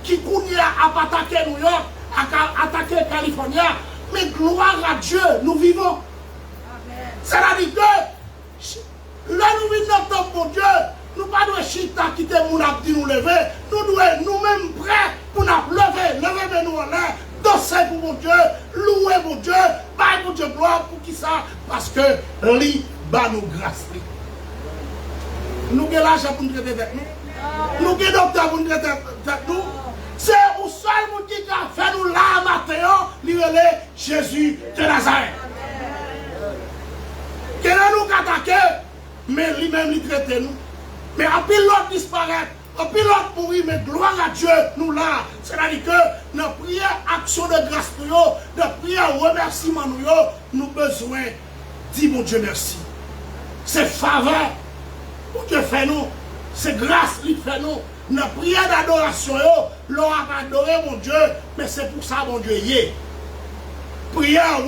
qui continue à attaquer New York, à attaquer Californie. Mais gloire à Dieu, nous vivons. C'est-à-dire que là nous vivons dans notre bon Dieu, nous ne pouvons pas chita quitter mon abdi nous lever, nous devons nous-mêmes prêts pour nous lever nous en l'air, danser pour mon Dieu, louer mon Dieu, bailler mon Dieu gloire pour qui ça? Parce que lui, bah nous grâce. Nous avons l'argent pour nous traiter avec nous. Nous avons le docteur pour nous traiter avec nous. C'est au seul monde qui a fait nous là matin, lui est Jésus de Nazareth. Qui nous attaqué, mais lui-même lui traite nous. Mais en pile l'autre disparaît, en pile l'autre mourir, mais gloire à Dieu, nous là. C'est-à-dire que nos prières, action de grâce, nos prières, remerciement, nous avons besoin de dire mon Dieu merci. C'est faveur, mon Dieu fait nous. C'est grâce, lui fait nous. Nos prières d'adoration, l'on a adoré mon Dieu, mais c'est pour ça mon Dieu y est. Prière,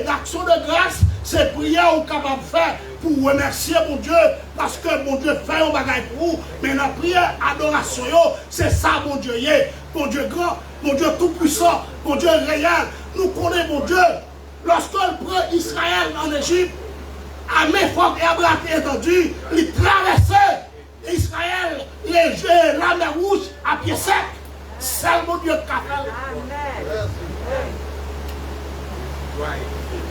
d'action de grâce, c'est prière qu'on est capable de faire pour remercier mon Dieu, parce que mon Dieu fait un bagage pour vous. Mais la prière, adoration, c'est ça mon Dieu y est. Mon Dieu grand, mon Dieu tout puissant, mon Dieu réel. Nous connaissons mon Dieu. Lorsqu'on prend Israël en Égypte, à mes fortes et à bras étendus, il traversait Israël, la mer rouge à pied sec. C'est mon Dieu qui a fait.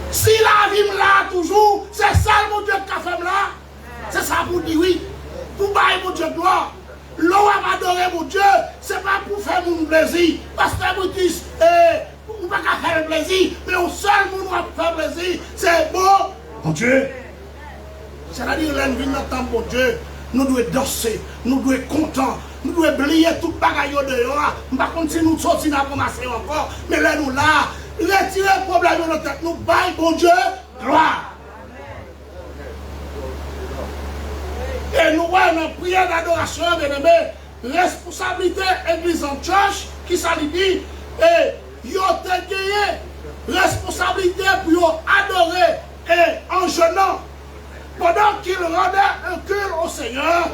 Si la vie là toujours, c'est ça mon Dieu qui a fait là. C'est ça pour dire oui. Pour bailler mon Dieu gloire. L'on a adoré mon Dieu, c'est pas pour faire mon plaisir. Parce que vous dites, on ne peut pas faire le plaisir, mais au seul monde va faire plaisir, c'est bon, mon Dieu. C'est-à-dire, là, nous venons dans mon Dieu. Nous devons danser, nous devons être contents, nous devons oublier tout le bagaille dehors. Par contre, si nous sortons, nous avons commencé encore. Mais là, nous là, retirer le problème de notre tête, nous baillons, bon Dieu, gloire. Et nous voyons notre prière d'adoration, bien aimé, responsabilité Église en church, qui ça lui dit, et ils ont gagné responsabilité pour adorer et en jeûnant. Pendant qu'il rendait un culte au Seigneur,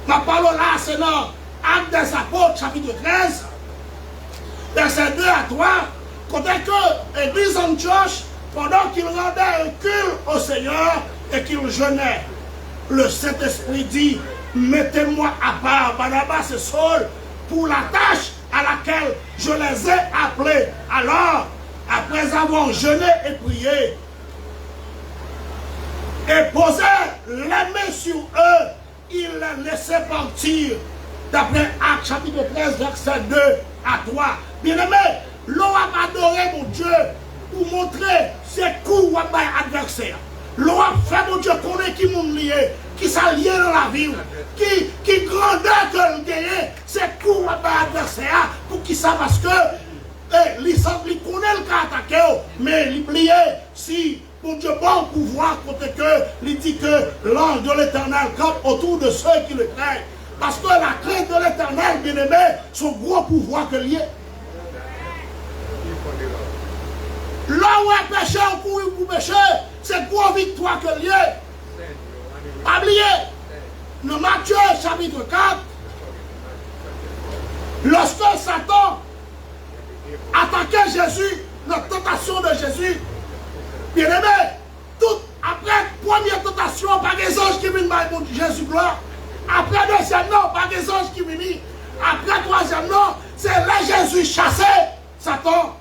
ma parole là, c'est dans Actes des Apôtres, chapitre 13, verset 2 à 3, quand que l'Église en church, pendant qu'il rendait un culte au Seigneur et qu'il jeûnait, le Saint-Esprit dit, mettez-moi à part Barnabas et Saul pour la tâche à laquelle je les ai appelés. Alors, après avoir jeûné et prié, et posait les mains sur eux, il les laissait partir. D'après Actes chapitre 13, verset 2 à 3. Bien-aimé, l'on a adoré mon Dieu pour montrer ses coups à l'adversaire. L'on a fait mon Dieu connaître qui m'ont lié, qui s'allie dans la vie, qui grandeur que le gagné, ses coups à l'adversaire, pour qui ça, parce que il connaît le cas attaqué, mais il oublié si. Mon Dieu, bon pouvoir, côté que, il dit que l'ange de l'Éternel campe autour de ceux qui le craignent. Parce que la crainte de l'Éternel, bien aimé, son gros pouvoir que lié. Là où un pécheur courir pour pécher, c'est gros victoire que lié. Pas oublier, dans Matthieu chapitre 4, Lorsque Satan attaquait Jésus, la tentation de Jésus, bien aimé, tout après première tentation, pas des anges qui viennent par Jésus gloire. Après deuxième, non, pas des anges qui viennent. Après troisième, non, c'est là Jésus chassé Satan.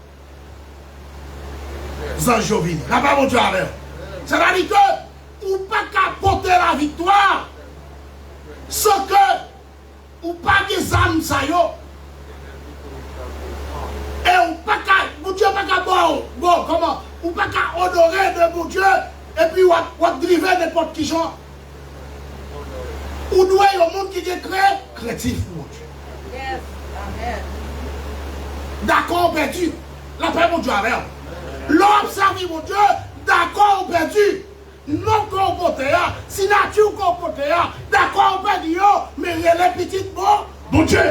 Zanjovine, la parole de Dieu avec. C'est-à-dire que, ou pas qu'à porter la victoire, sans que, ou pas des âmes, ça y est. Et ou pas qu'à, mon Dieu, pas qu'à bon, comment, ou pas qu'à honorer de mon Dieu, et puis ou driver n'importe qui genre. Ou nous, il y a un monde qui est très créatif, mon Dieu. Yes. Amen. D'accord, perdu. La paix, mon Dieu, avec. L'observer, mon Dieu, d'accord, perdu. Non comporté, si nature comporté, d'accord, perdu, mais il y a les petites mots, mon Dieu.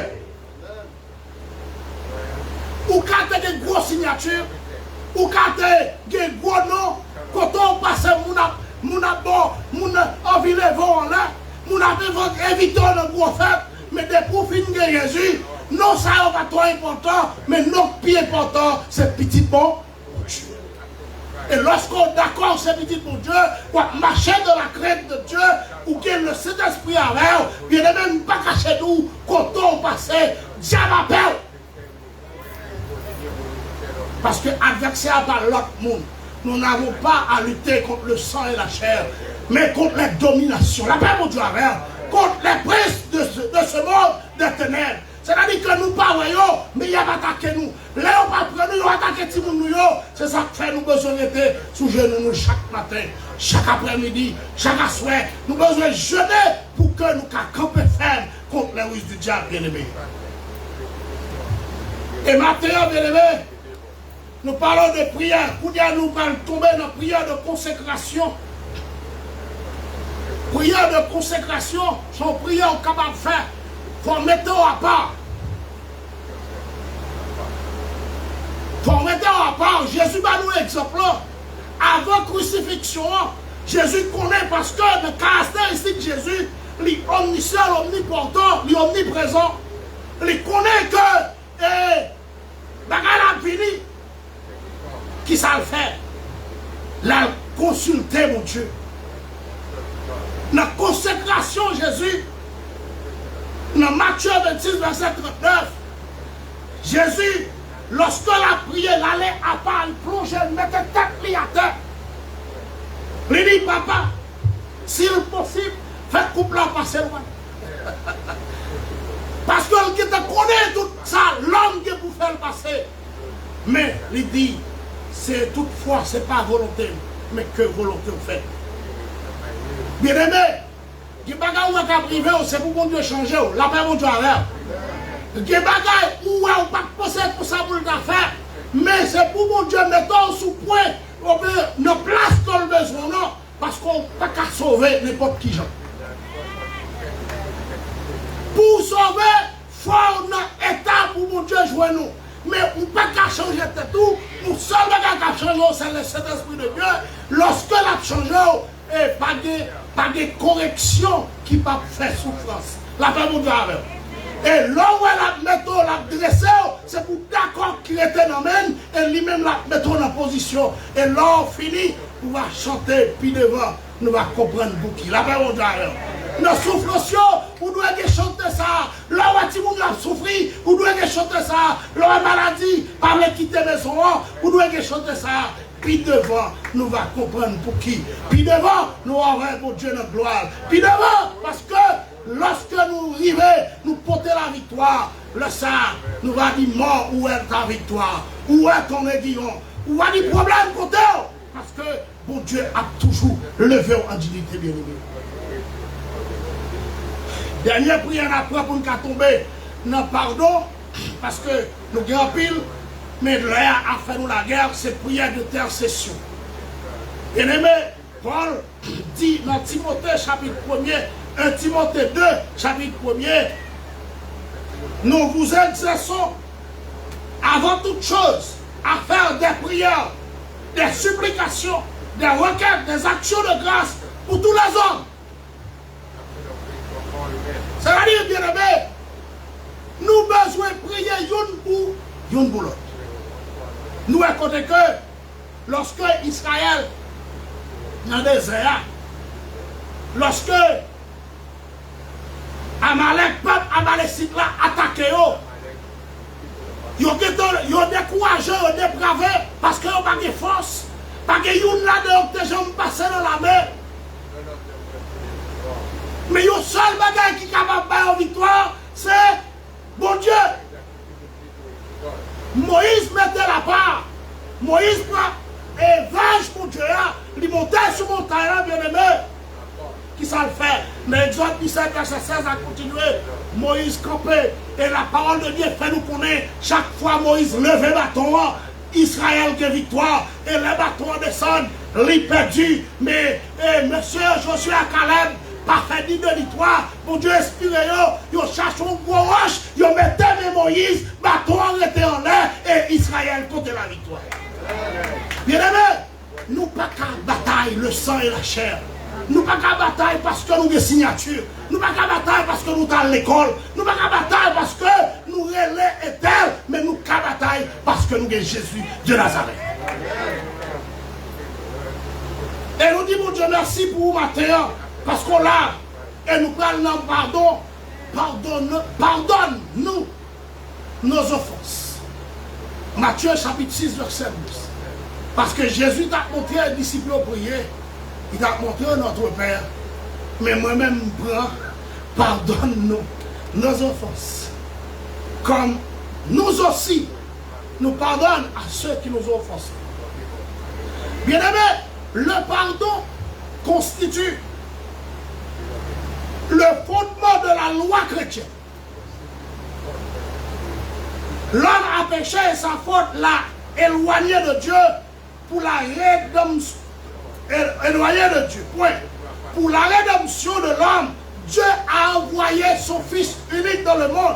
Ou quand tu as des grosses signatures, ou quand tu as des gros noms, quand on passe, mon envie de vent là, mon éviter le gros fait, mais des profils de Jésus, non, ça n'est pas trop important, mais notre plus important, c'est petit bon Dieu. Et lorsqu'on est d'accord, c'est petit bon Dieu, on marcher dans la crainte de Dieu, ou qu'il le Saint-Esprit avec, il n'est même pas caché nous, quand on passe, Dieu m'appelle. Parce que l'adversaire par l'autre monde, nous n'avons pas à lutter contre le sang et la chair, mais contre les dominations. La paix, mon Dieu, contre les princes de ce monde de ténèbres. C'est-à-dire que nous ne voyons, mais il a attaqué nous. Là, on va prendre nous, attaquer tout le monde. C'est ça qui fait nous besoin d'être sous genoux chaque matin, chaque après-midi, chaque soir. Nous avons besoin de jeûner pour que nous campions ferme contre les ruses du diable, bien-aimé. Et maintenant, bien-aimé, nous parlons de prière. Pour dire nous allons tomber dans la prière de consécration. Prière de consécration, son prière capable de faire. Il faut mettre à part. Il faut mettre à part. Jésus va nous exemple. Avant la crucifixion, Jésus connaît parce que le caractéristique de Jésus, il est omniscient, omnipotent, il est omniprésent. Il connaît que bagarre a fini. Qui ça le fait? La consulter, mon Dieu. La consécration, Jésus. Dans Matthieu 26, verset 39, Jésus, lorsque la prière, il allait à part, il plongeait, il mettait tête à terre. Il dit, papa, s'il est possible, faites couple là passer loin. Parce que qui te connaît tout ça, l'homme qui vous fait le passer. Mais il dit, c'est toutefois, ce n'est pas volonté, mais que volonté vous fait. Bien aimé, il y a des choses qui sont privées, c'est pour mon Dieu changer. La paix, mon Dieu, avec. Il y a des choses où on ne peut pas penser pour ça pour le faire. Mais c'est pour mon Dieu mettre sous point, nos places qu'on a besoin, non. Parce qu'on ne peut pas sauver n'importe qui. Pour sauver, il faut un état pour mon Dieu jouer nous. Mais on ne peut pas changer tout. Nous seul qui changer, c'est le Saint-Esprit de Dieu. Lorsque l'a changé, et pas de correction qui va faire souffrance. La paix mon Dieu avec. Et là où elle a mis la dressée, c'est pour d'accord qu'il était dans même et lui-même la mettre en position. Et là on finit, on va chanter, puis devant, nous va comprendre beaucoup. La paix mon Dieu avec. Nos souffrances, vous devez chanter ça. Là où vous avez souffert, vous devez chanter ça. Là où maladie, par les quitter maison, vous devez chanter ça. Puis devant, nous va comprendre pour qui. Puis devant, nous aurons pour Dieu notre gloire. Puis devant, parce que lorsque nous arrivons, nous porter la victoire, le sang, nous va dire mort, où est ta victoire? Où est ton aiguillon? Où est le problème côté? Parce que bon Dieu a toujours levé en dignité bien aimé. Dernière prière après pour nous tomber dans le pardon, parce que nous avons pile. Mais là, a fait nous la guerre, c'est prière d'intercession. Bien aimé, Paul dit dans Timothée chapitre 1er, 1 Timothée 2 chapitre 1er, nous vous exerçons avant toute chose à faire des prières, des supplications, des requêtes, des actions de grâce pour tous les hommes. C'est-à-dire, bien aimé, nous nous besoin de prier une pour l'autre. Nous écoutons que lorsque Israël, dans le désert, lorsque Amalek, peuple Amalécite là, attaqué, ils ont découragé, ils ont dépravé, parce qu'ils n'ont pas de force, parce qu'ils ont là de gens passés dans la mer. Mais le seul bagage qui est capable de faire une victoire, c'est bon Dieu. Moïse mettait la part. Moïse prend et vache pour Dieu. Il montait sur mon terrain, bien aimé. Qui ça le fait? Mais Exode 17, verset 16 a continué. Moïse campait. Et la parole de Dieu fait nous connaître. Chaque fois Moïse levait le bâton, Israël qui victoire. Et le bâton descend, il perdu. Mais monsieur Josué à Caleb, parfait dit de victoire, pour Dieu inspiré, ils cherchent un gros roche, ils mettaient Moïse, bâton était en l'air, et Israël comptait la victoire. Bien aimé, nous pas qu'à bataille le sang et la chair. Nous pas qu'à bataille parce que nous avons des signatures. Nous pas qu'à bataille parce que nous sommes à l'école. Nous pas qu'à bataille parce que nous relais éternels, mais nous qu'à bataille parce que nous avons Jésus de Nazareth. Et nous disons, Dieu merci pour vous matin. Parce qu'on l'a, et nous parlons pardon, pardonne-nous nos offenses. Matthieu chapitre 6, verset 12. Parce que Jésus t'a montré aux disciples à prier, il t'a montré à notre Père, mais moi-même, pardonne-nous nos offenses. Comme nous aussi, nous pardonnons à ceux qui nous ont offensés. Bien aimé, le pardon constitue le fondement de la loi chrétienne. L'homme a péché et sa faute l'a éloigné de Dieu pour la rédemption. Éloigné de Dieu. Point. Pour la rédemption de l'homme, Dieu a envoyé son Fils unique dans le monde.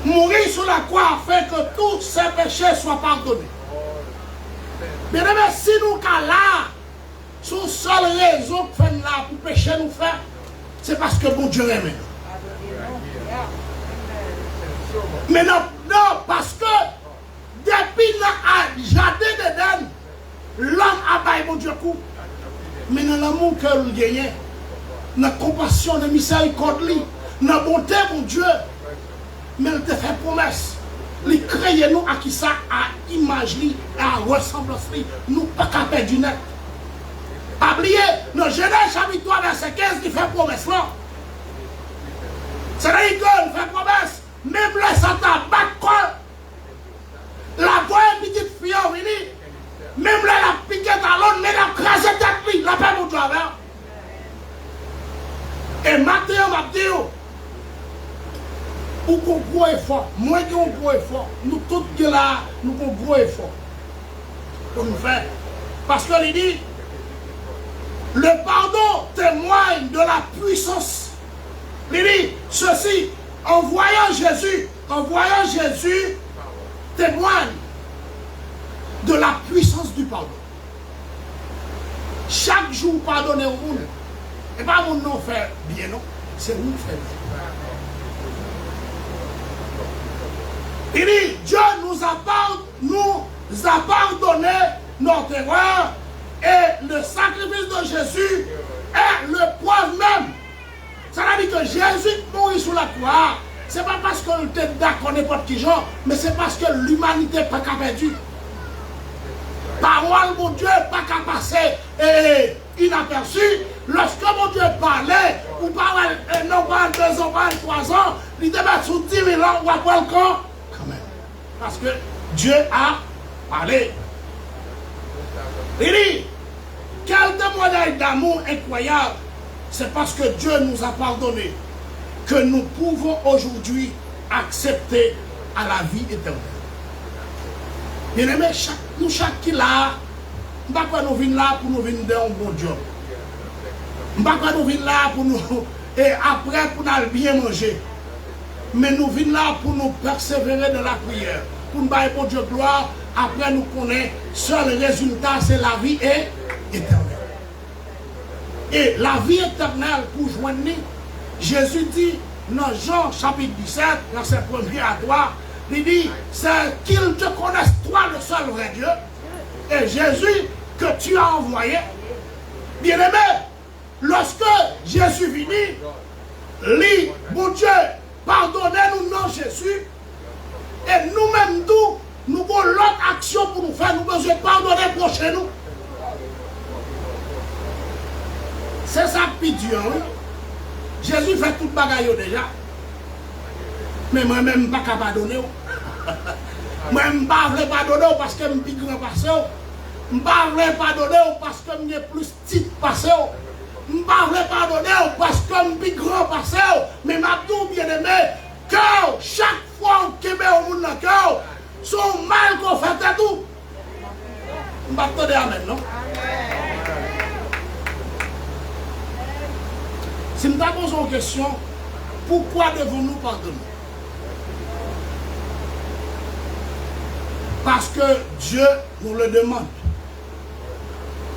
Mourir sur la croix afin que tous ses péchés soient pardonnés. Bien aimé, si nous sommes là, son seule raison que fait là pour pécher nous faire, c'est parce que bon Dieu aime. Mais non, parce que depuis le jardin d'Éden, l'homme a baillé mon Dieu coup. Mais dans l'amour que nous gagnons, dans la compassion, dans la miséricorde, dans la bonté mon Dieu, mais il te fait promesse. Il crée nous à qui ça, à image, à ressemblance, nous pas qu'à perdre du net. Pas oublier, dans Genèse chapitre 3, verset 15, il fait promesse là. C'est-à-dire qu'il fait promesse, même les Satan bat la voix petite fille venue, même là la piquette à l'autre, mais la crasé tête, la paix pour toi. Et maintenant, on va dire, ou qu'on gros effort, moins qu'on gros effort, nous tous qui là, nous qu'on gros effort pour nous faire. Parce que il dit, le pardon témoigne de la puissance. Il dit ceci, en voyant Jésus témoigne de la puissance du pardon. Chaque jour, pardonner au monde. Et pas mon nom fait bien, non, c'est nous qui faisons bien. Il dit, Dieu nous a pardonné notre erreur. Et le sacrifice de Jésus est le preuve même. Ça veut dire que Jésus mourit sur la croix. Ce n'est pas parce que était d'accord n'importe qui genre, mais c'est parce que l'humanité n'est pas perdue. Parole, mon Dieu, pas qu'à passer inaperçu. Lorsque mon Dieu parlait, ou parlait, non pas 2 ans, pas 3 ans, il était sous 10 000 ans, ou après le camp, quand même. Parce que Dieu a parlé. Il dit, quel témoignage d'amour incroyable, c'est parce que Dieu nous a pardonné que nous pouvons aujourd'hui accepter à la vie éternelle. Bien aimé, nous chaque qui là, nous ne pouvons pas nous venir là pour nous venir d'un bon job. Nous ne pouvons pas nous venir là pour nous, et après pour nous bien manger. Mais nous venons là pour nous persévérer dans la prière, pour nous bailler pour Dieu gloire. Après nous connaissons, seul résultat c'est la vie éternelle. Et la vie éternelle pour joindre, Jésus dit, dans Jean chapitre 17, verset 1er à 3, il dit, c'est qu'ils te connaissent toi le seul vrai Dieu, et Jésus que tu as envoyé. Bien-aimé, lorsque Jésus vini, lui, bon Dieu, pardonnez-nous non Jésus, et nous-mêmes tout, nous avons l'autre action pour nous faire, nous besoin de pardonner pour chez nous. C'est ça qui dit, oui. Jésus fait tout le bagaille déjà. Mais moi-même, je ne peux pas pardonner. Moi-même, je ne peux pas pardonner parce que je suis plus grand passé. Je ne peux pas pardonner parce que je suis plus petit passé. Je ne peux pas pardonner parce que je suis plus grand passé. Mais je bien aimé, que chaque fois qu'on met au monde dans le cœur, son mal qu'on fait tout. Je ne peux pas pardonner amen, non? Si nous te posons une question, pourquoi devons-nous pardonner? Parce que Dieu nous le demande.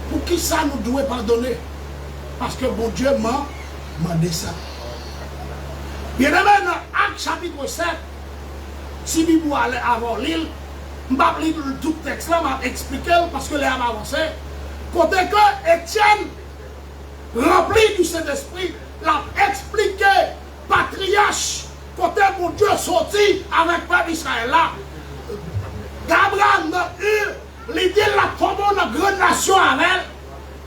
Pour qui ça nous doit pardonner? Parce que bon Dieu m'a demandé ça. Bien aimé, dans Actes chapitre 7, si vous allez avant l'île, je ne vais pas lire tout le texte là, je vais expliquer parce que les avons avancé. Côté que Étienne, rempli du Saint-Esprit, l'a expliqué, patriarche, côté mon Dieu sorti avec le peuple Israël là. Abraham n'a eu l'idée de la tomber dans une grande nation avec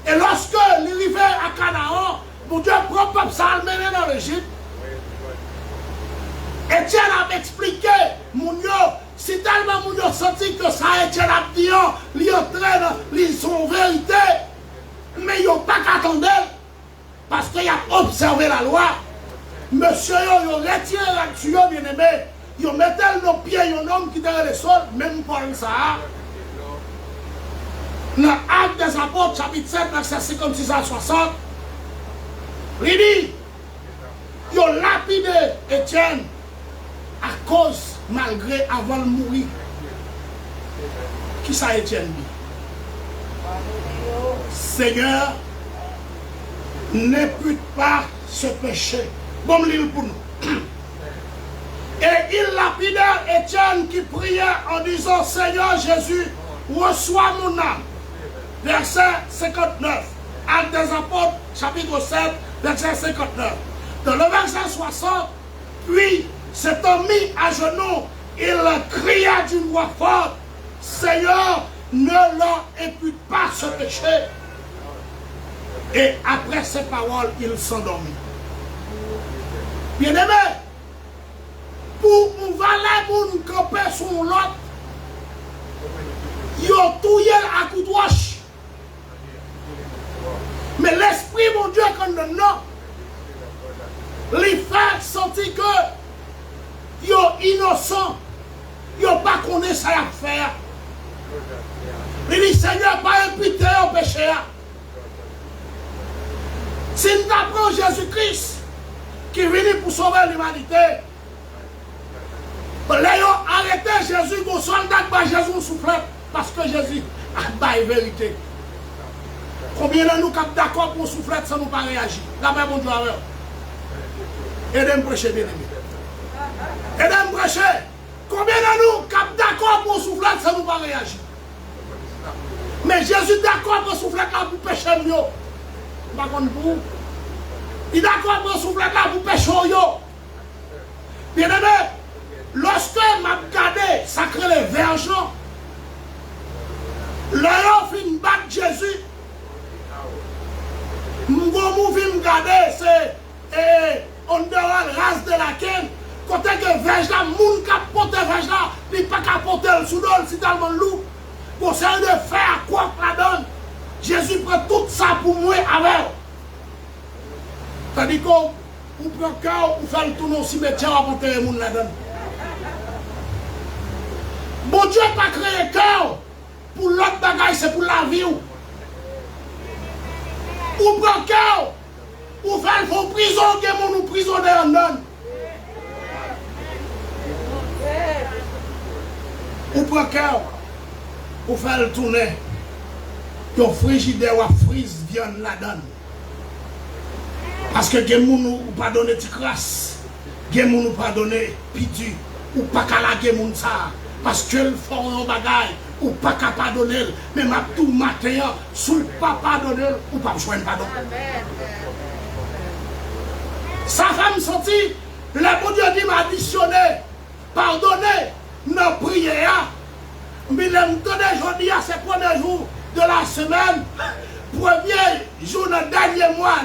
elle. Et lorsque il arrivait à Canaan, mon Dieu prend le peuple ça amené dans l'Égypte. Étienne a expliqué, mon Dieu, si tellement mon Dieu senti que ça Étienne a dit, il entraîne, il son vérité, mais il n'a pas qu'attendre. Parce qu'il a observé la loi. Monsieur, il a retiré là-dessus, bien aimé. Il mettait nos pieds, un homme qui était dans le sol, même pour ça. Dans Actes des Apôtres, chapitre 7, verset 56 à 60, il dit, il a lapidé Étienne à cause, malgré, avant de mourir. Qui ça Étienne dit? Seigneur, n'impute pas ce péché. Bon, l'île pour nous. Et il lapida Étienne qui priait en disant, Seigneur Jésus, reçois mon âme. Verset 59. Actes des Apôtres, chapitre 7, verset 59. Dans le verset 60, puis s'étant mis à genoux, il cria d'une voix forte, Seigneur, ne leur impute pas ce péché. Et après ces paroles, il s'endormit. Bien-aimé, pour un valet pour nous camper sur l'autre, ils ont touillé à coup de roche. Mais l'esprit, mon Dieu, quand nous les fait sentir que ils sont innocents, ils n'ont pas connu ça à faire. Il dit, Seigneur, pas imputer au péché. Si nous apprenons Jésus-Christ, qui est venu pour sauver l'humanité, là, ils ont arrêté Jésus, vos soldats, Jésus souffle, parce que Jésus a la vérité. Combien de nous sommes d'accord pour souffler sans nous pas réagir? La paix, mon Dieu, aidez-moi prêcher, bien aimé. Aidez-moi prêcher. Combien de nous sommes d'accord pour souffler sans nous pas réagir? Mais Jésus est d'accord pour souffler là pour pécher mieux. Par contre, vous, il est d'accord pour souffler là pour pécher mieux. Bien aimé, lorsque je regardé sacré les vergers, l'heure fin de battre Jésus, je regarder, c'est on dehors race de la quenne. Côté que verge là, moun qui porte verge là, il n'est pas qu'à porter le sous si tellement loup. Pour ça de faire quoi la donne. Jésus prend tout ça pour moi avec. C'est-à-dire qu'on prend le cœur, on fait le tour au cimetière à porter le monde la donne. Bon Dieu n'a pas créé le cœur pour l'autre bagaille, c'est pour la vie. Ou prend le cœur, ou fait le faux prison, que mon prisonnier en donne. Ou prend le cœur, ou fait le tourner, que frigidaire ou frise viande la donne. Parce que les gens ne pas donné de grâce. gen moun ou pardonner, piti, ou pas qu'à la gen moun ça. Parce que le fort en bagaille, ou pas qu'à pardonner, mais ma tout matin, sous pas pardonner, ou pas besoin de pardon. Ça va me sentir, le bon Dieu dit m'a additionné, pardonner, nos prières. Mais le aujourd'hui, c'est le premier jour de la semaine, premier jour de dernier mois,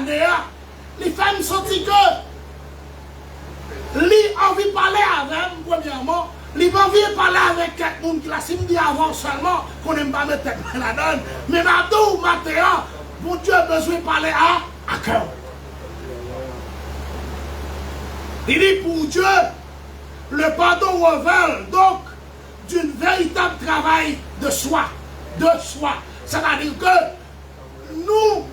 les femmes sentent que lui envie de parler avec, premièrement, lui envie de parler avec quelqu'un qui l'a dit avant seulement, qu'on n'aime pas mettre la donne, mais maintenant, matin, bon Dieu a besoin de parler à cœur. Il dit pour Dieu, le pardon révèle donc d'un véritable travail de soi. C'est-à-dire que nous,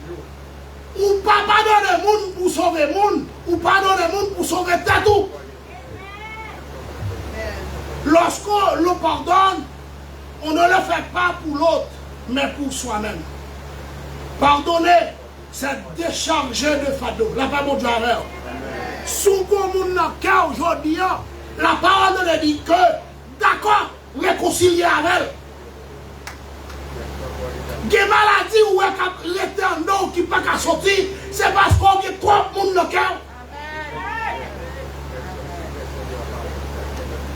ou pas pardonner le monde pour sauver le monde, ou pardonner le monde pour sauver tout. Lorsqu'on le pardonne, on ne le fait pas pour l'autre, mais pour soi-même. Pardonner, c'est décharger de fardeau. La parole de Dieu avec. Si on a un cas aujourd'hui, la parole de Dieu dit que, d'accord, réconcilier avec elle. Des maladies où l'éternel qui ne peut pas sortir, c'est parce qu'on a trop de monde dans le cœur.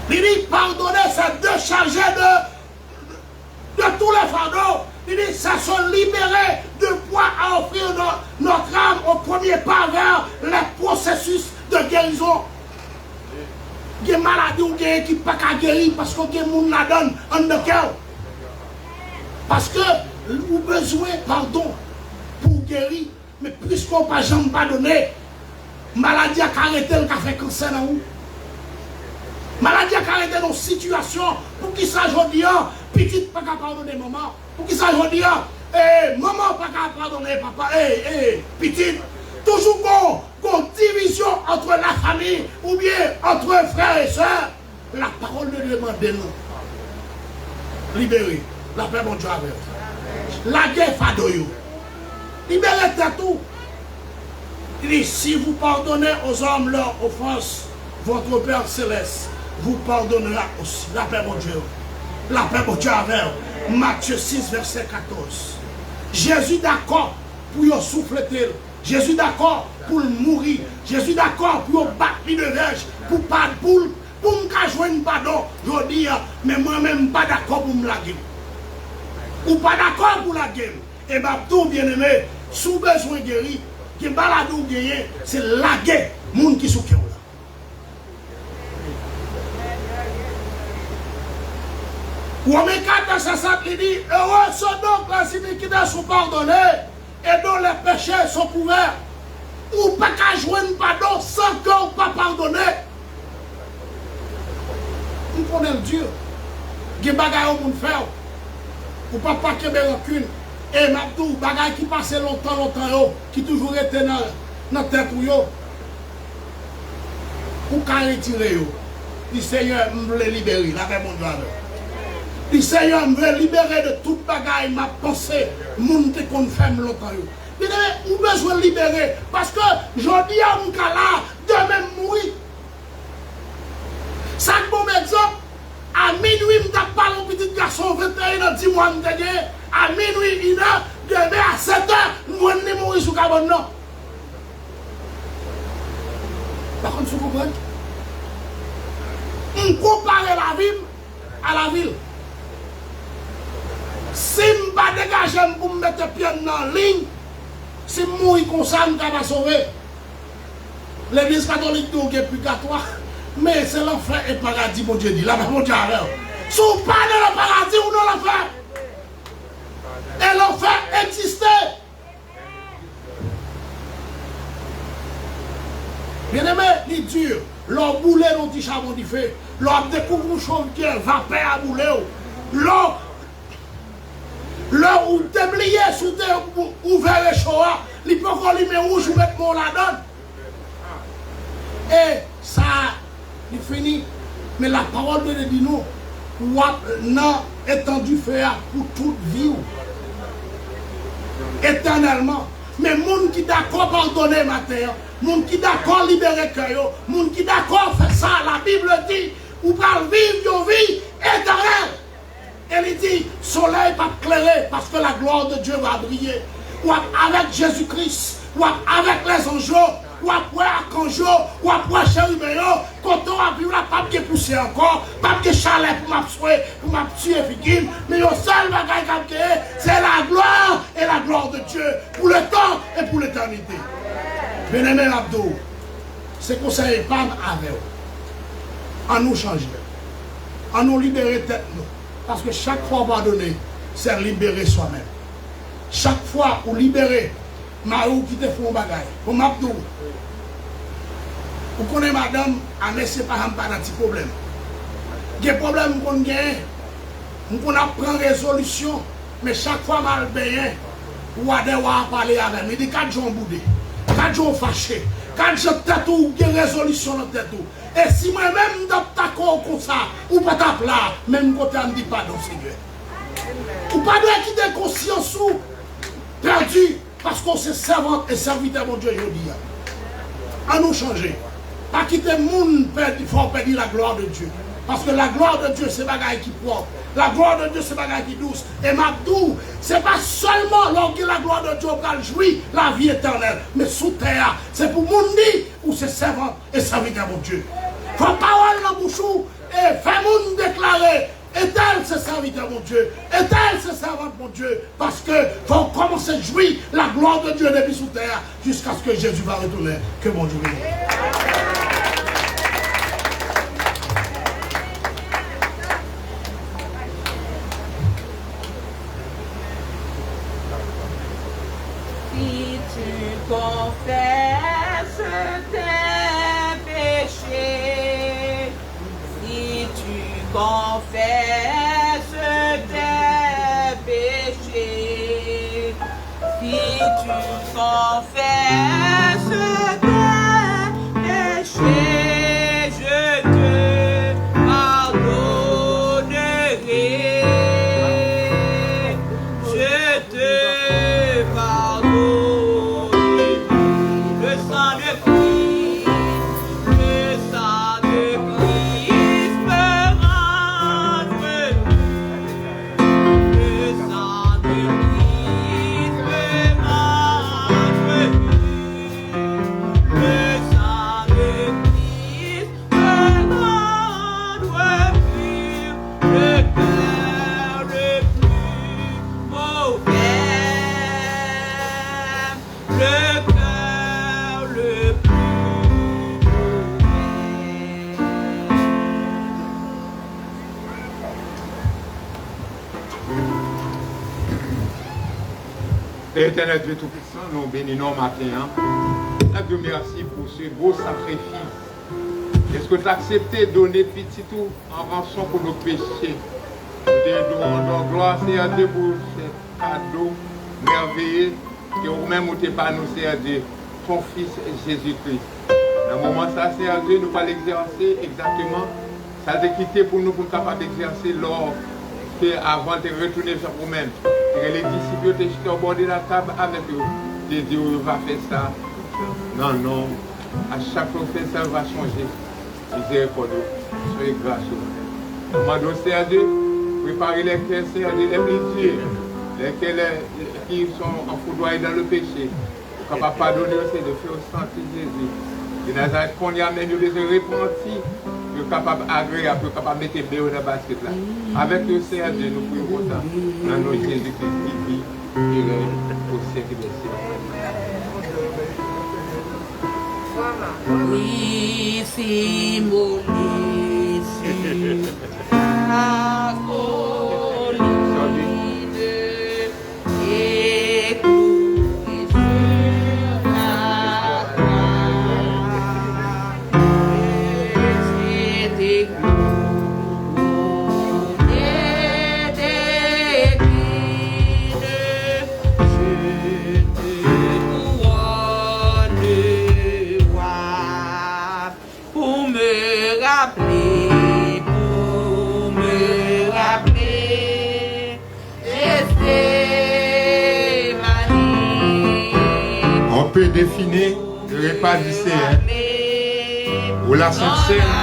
Il dit pardonner, c'est décharger de tous les fardeaux. Il dit c'est se libérer de poids à offrir notre âme au premier pas vers les processus de guérison. Il y a des maladies qui ne peuvent pas guérir parce qu'on a des gens la donne en le cœur. Parce que nous avons besoin de pardon pour guérir. Mais puisqu'on n'a pas jamais pardonné, maladie a arrêté le café cancer dans nous. Maladie a arrêté nos situations. Pour qui ça aujourd'hui, petite pas qu'à pardonner maman. Pour qui ça aujourd'hui, maman pas qu'à pardonner papa. Petite. Toujours qu'on division entre la famille ou bien entre frères et sœurs. La parole de Dieu demande de nous. Libérer. La paix mon Dieu avec. La guerre fadoyo. Libérez tout. Il dit, si vous pardonnez aux hommes leurs offenses, votre Père Céleste vous pardonnera aussi. La paix mon Dieu. La paix mon Dieu avec. Matthieu 6, verset 14. Jésus d'accord pour y souffler. Jésus d'accord pour mourir. Jésus d'accord pour battre de verge. Pour me joindre pardon. Je dis, mais moi-même pas d'accord pour me laguer. Ou pas d'accord pour la guerre. Et bien, tout bien aimé, sous besoin de guérir, qui balade ou gagner, c'est la guerre, monde qui souffre là. Ou en 4 ça il dit, heureux sont donc les iniquités sont pardonnées et dont les péchés sont couverts. Ou pas qu'à joindre pardon sans qu'on pas pardonner. Nous connaissons Dieu. Il y a des bagages pour faire. Ou pas qu'il y ait rancune. Et Mabdou, bagay qui passe longtemps, qui toujours était dans la tête ou yo. Ou qu'à retirer yo. Le Seigneur me veut libérer, la paix mon Dieu. Le Seigneur me veut libérer de toute bagaille, ma pensée, moun te kon femme longtemps yo. Mais ou besoin de libérer, parce que je dis à mon cas là, demain mourir. Ça bon exemple. À minuit, je n'ai pas un petit garçon 21 ans, 10 mois, à minuit, 1 heure, demain à 7 heures, nous allons mourir sous carbone. Par contre, vous comprenez? On compare la ville à la ville. Si je ne pas dégager pour me mettre pied dans la ligne, si je mourir comme ça, je vais sauver. L'église catholique est purgatoire. Mais c'est l'enfer et le paradis, mon Dieu dit. Là, mon Dieu, alors. Si on parle de le paradis ou non l'enfer. Et l'enfer existait. Bien aimé, il est dur. L'on boule l'on dit charbon du feu. L'on découvre une chose qui est vapeur à bouler. L'on ou déblié sous terre ouvert les choix. Il peut qu'on lui met rouge ou mettre mon la donne. Et ça. Il finit. Mais la parole de Dieu dit nous, non étendu fait pour toute vie. Éternellement. Mais les gens qui sont d'accord pardonner matin, Moun qui d'accord libérer cœur, moun qui d'accord faire ça, la Bible dit, ou pas vivre une vie éternelle. Elle dit, soleil pas éclairer parce que la gloire de Dieu va briller. Ou avec Jésus-Christ, ou avec les anges, ou après Archange, ou après Chérubin, quand on a vu la pape qui est poussée encore, pape qui est chalet pour m'abtuer figure, mais le seul bagage qui est, c'est la gloire et la gloire de Dieu, pour le temps et pour l'éternité. Bien-aimé Abdou, c'est conseil pas avec vous. À nous changer, à nous libérer tête nous. Parce que chaque fois pardonner, c'est libérer soi-même. Chaque fois où libérer, Marou qui te fait un bagage. Comme Abdou, vous connaissez madame, à laisser pas un petit problème. Il y a des problèmes qu'on gagne, on prend résolution, mais chaque fois mal payé, ou à parler avec, il dit 4 jours boudé, 4 jours fâché, 4 jours tête ou une résolution dans tête. Et si moi-même d'accord comme ça, ou pas tape là, même côté on dit pardon Seigneur. Ou pas de quitter conscience ou perdu, parce qu'on s'est servante et serviteur mon Dieu aujourd'hui. À nous changer. Pas quitter le monde, il faut perdre la gloire de Dieu. Parce que la gloire de Dieu, c'est bagaille qui propre. La gloire de Dieu, c'est bagaille qui douce. Et Mabdou, c'est pas seulement lorsque la gloire de Dieu va jouir la vie éternelle, mais sous terre, c'est pour mon dit où c'est servant et serviteur mon Dieu. Faut parole dans la bouche et faire mon déclarer. Est-elle ce serviteur mon Dieu? Est-elle ce servante mon Dieu? Parce que faut commencer à jouir la gloire de Dieu depuis sous terre jusqu'à ce que Jésus va retourner. Que mon Dieu bénisse. Si tu confesses tes péchés, si tu confesses tes péchés, si tu confesses tes péchés, je te pardonnerai. Je te pardonnerai. Le sang de Christ, le sang de Christ me rend pur. Le sang de Christ me rend pur. Le sang de Christ me rend pur. Le cœur le plus mauvais. Le cœur le plus Éternel Dieu Tout-Puissant, nous bénissons matin. Nous te merci pour ce beau sacrifice. Est-ce que tu as accepté de donner petit tout en rançon pour nos péchés? Nous te demandons gloire, Seigneur Dieu, pour ce cadeau merveilleux que vous-même vous pas nous, Seigneur Dieu, ton Fils Jésus-Christ. Dans le moment ça, Seigneur Dieu, nous allons l'exercer exactement. Ça a été quitté pour nous, pour capables d'exercer lors que avant de retourner vers vous-même. Et les disciples étaient au bord de la table avec eux. J'ai dit, on va faire ça. Non, non. À chaque fois que ça va changer. Miséricorde. Soyez gracieux. Demandons, Seigneur Dieu, préparez les cœurs, Seigneur Dieu, les métiers, lesquels qui sont enfoudoyés dans le péché. Pour capable pardonner aussi, de faire sentir Jésus. De Nazareth, qu'on y amène, nous les repentis. Nous capable agréable, nous capable de mettre dans la basket là. Avec le Seigneur Dieu, nous prions pour ça. Dans nos Jésus-Christ qui vit et règne au siècle des siècles. Ici, mon ici, la colline est clouée sur la croix. C'était On peut définir le repas du Seigneur, ou la Sainte Seine,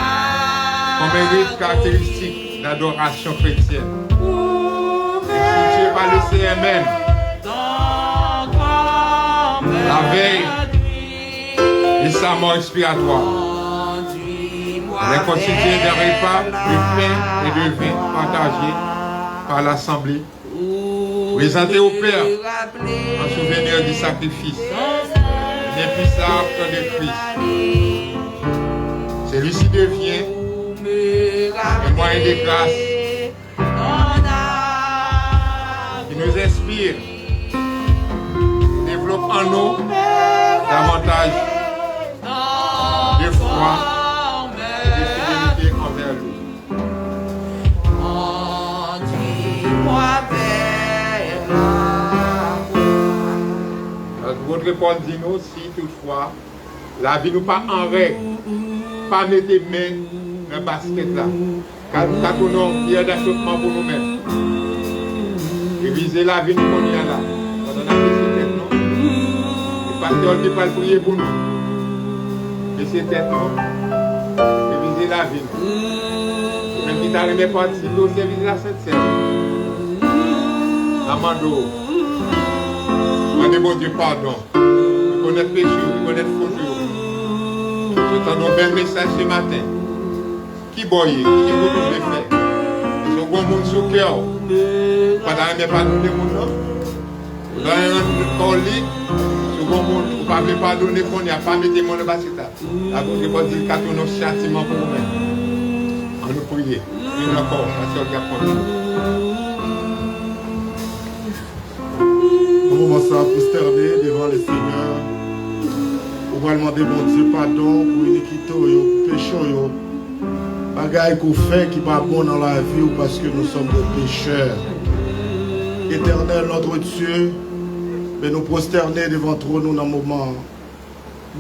comme un rite caractéristique d'adoration chrétienne. Et si tu n'es pas le Seigneur même, la veille et sa mort expiratoire, elle est constituée d'un repas de pain et de vin partagé par l'Assemblée, présenté au Père en souvenir du sacrifice impuissable de Christ. Celui-ci devient un moyen de grâce qui nous inspire, développe en nous davantage de foi et de fidélité envers lui. Votre Paul dit nous, si toutefois la vie nous pas en règle, pas mettre les mains dans le basket là, car nous avons bien d'achoppement pour nous-mêmes. Réviser la vie nous qu'on y a là. Quand on a fait tête non, le pasteur qui parle prier pour nous. Mais c'est tête non, réviser la vie nous. Même qui t'a remis participer au service de la Sainte-Seine. Amando. Demandez mon Dieu pardon. Reconnaître péché, reconnaître faute. Je t'en donne un message ce matin. Qui boye, qui vous devez faire. Ils sont bon monde sur le cœur. Pendant que pas donner mon nom. Vous avez un colis. Sur bon monde, vous ne pouvez pas donner qu'on n'y a pas mis mon bas. La bonne réponse dit qu'à ton châtiment pour vous-même. On nous prie. Une encore, parce qu'il y a problème. On va se prosterner devant le Seigneur. On va demander mon Dieu pardon pour l'iniquité, pour le péché. Bagaille qu'on fait qui n'est pas bon dans la vie ou parce que nous sommes des pécheurs. Éternel, notre Dieu, mais nous prosterner devant toi nous dans le moment.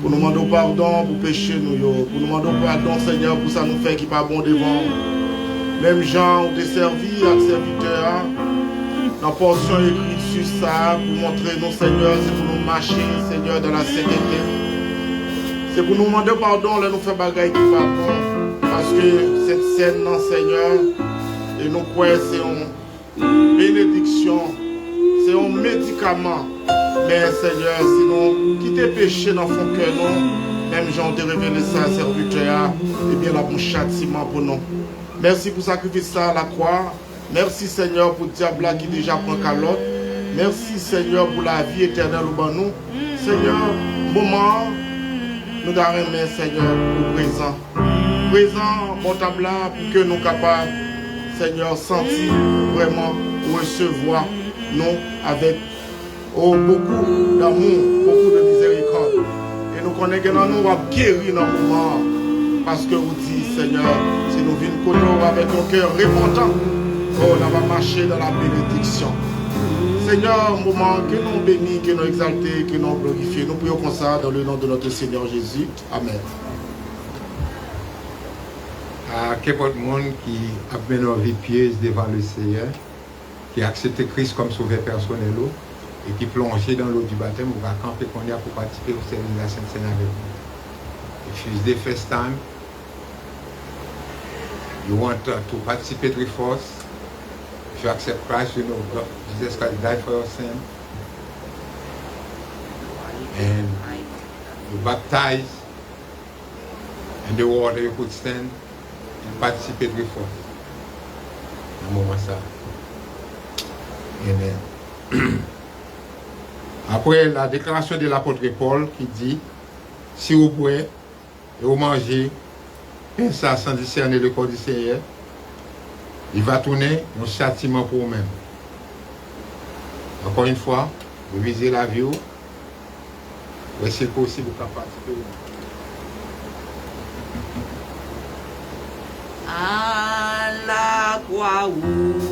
Pour nous demander pardon pour pécher nous. Pour nous demander pardon, Seigneur, pour ça nous fait qui n'est pas bon devant. Même gens ont desservi à serviteurs. La portion écrite sur ça, pour montrer nos Seigneur, c'est pour nous marcher, Seigneur, dans la sainteté. C'est pour nous demander pardon, là nous faisons bagaille qui va bon. Parce que cette scène, non, Seigneur, et nous croyons, c'est une bénédiction, c'est un médicament. Mais Seigneur, si nous quittons péché dans le fond que nous, même gens ont révélé ça à serviteur, et bien là, bon châtiment pour nous. Merci pour sacrifier ça à la croix. Merci Seigneur pour le diable qui déjà prend calotte. Merci Seigneur pour la vie éternelle au bas nous. Seigneur, moment, nous avons Seigneur au présent. Présent, mon table là, pour que nous capables, Seigneur, sentir vraiment, recevoir nous avec beaucoup d'amour, beaucoup de miséricorde. Et nous connaissons que nous va guérir dans le moment. Parce que vous dites, Seigneur, si nous venons avec un cœur repentant, on va marcher dans la bénédiction. Seigneur, un moment que nous bénis, que nous exaltés, que nous glorifions. Nous prions comme ça dans le nom de notre Seigneur Jésus. Amen. Qu'importe monde qui a bien une vie pieuse devant le Seigneur, qui a accepté Christ comme sauveur personnel et qui plonge dans l'eau du baptême, on va camper qu'on y a pour participer au service de la Sainte Seine avec nous. If it's the first time, you want to participate with us. If you accept Christ, you know Jesus Christ died for your sin. And you baptize in the water, you could stand and participate with us. Un moment ça. Amen. Après la déclaration de l'apôtre Paul qui dit, si vous boivez et vous mangez, et ça sans discerner le corps du Seigneur, il va tourner un châtiment pour vous-même. Encore une fois, vous visez la vie, et c'est possible de participer. À la croix où je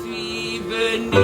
suis venu.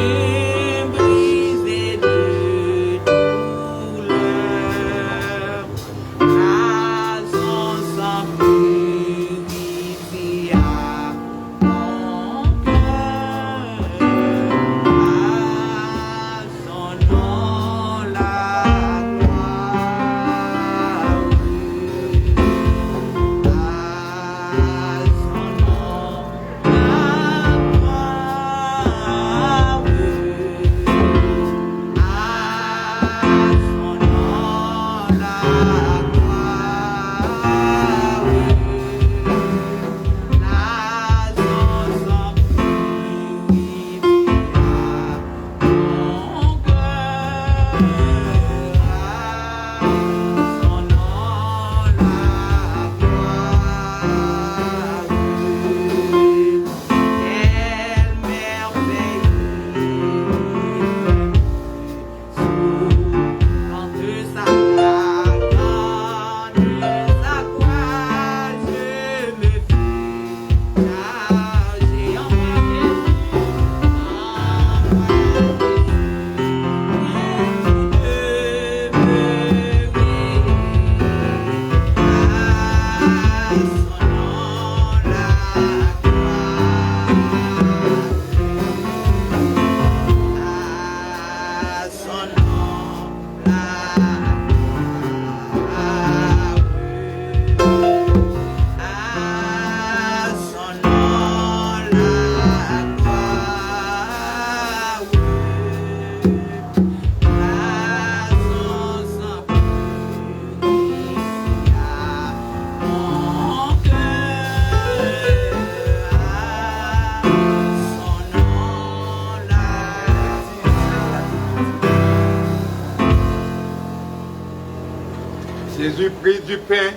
pris du pain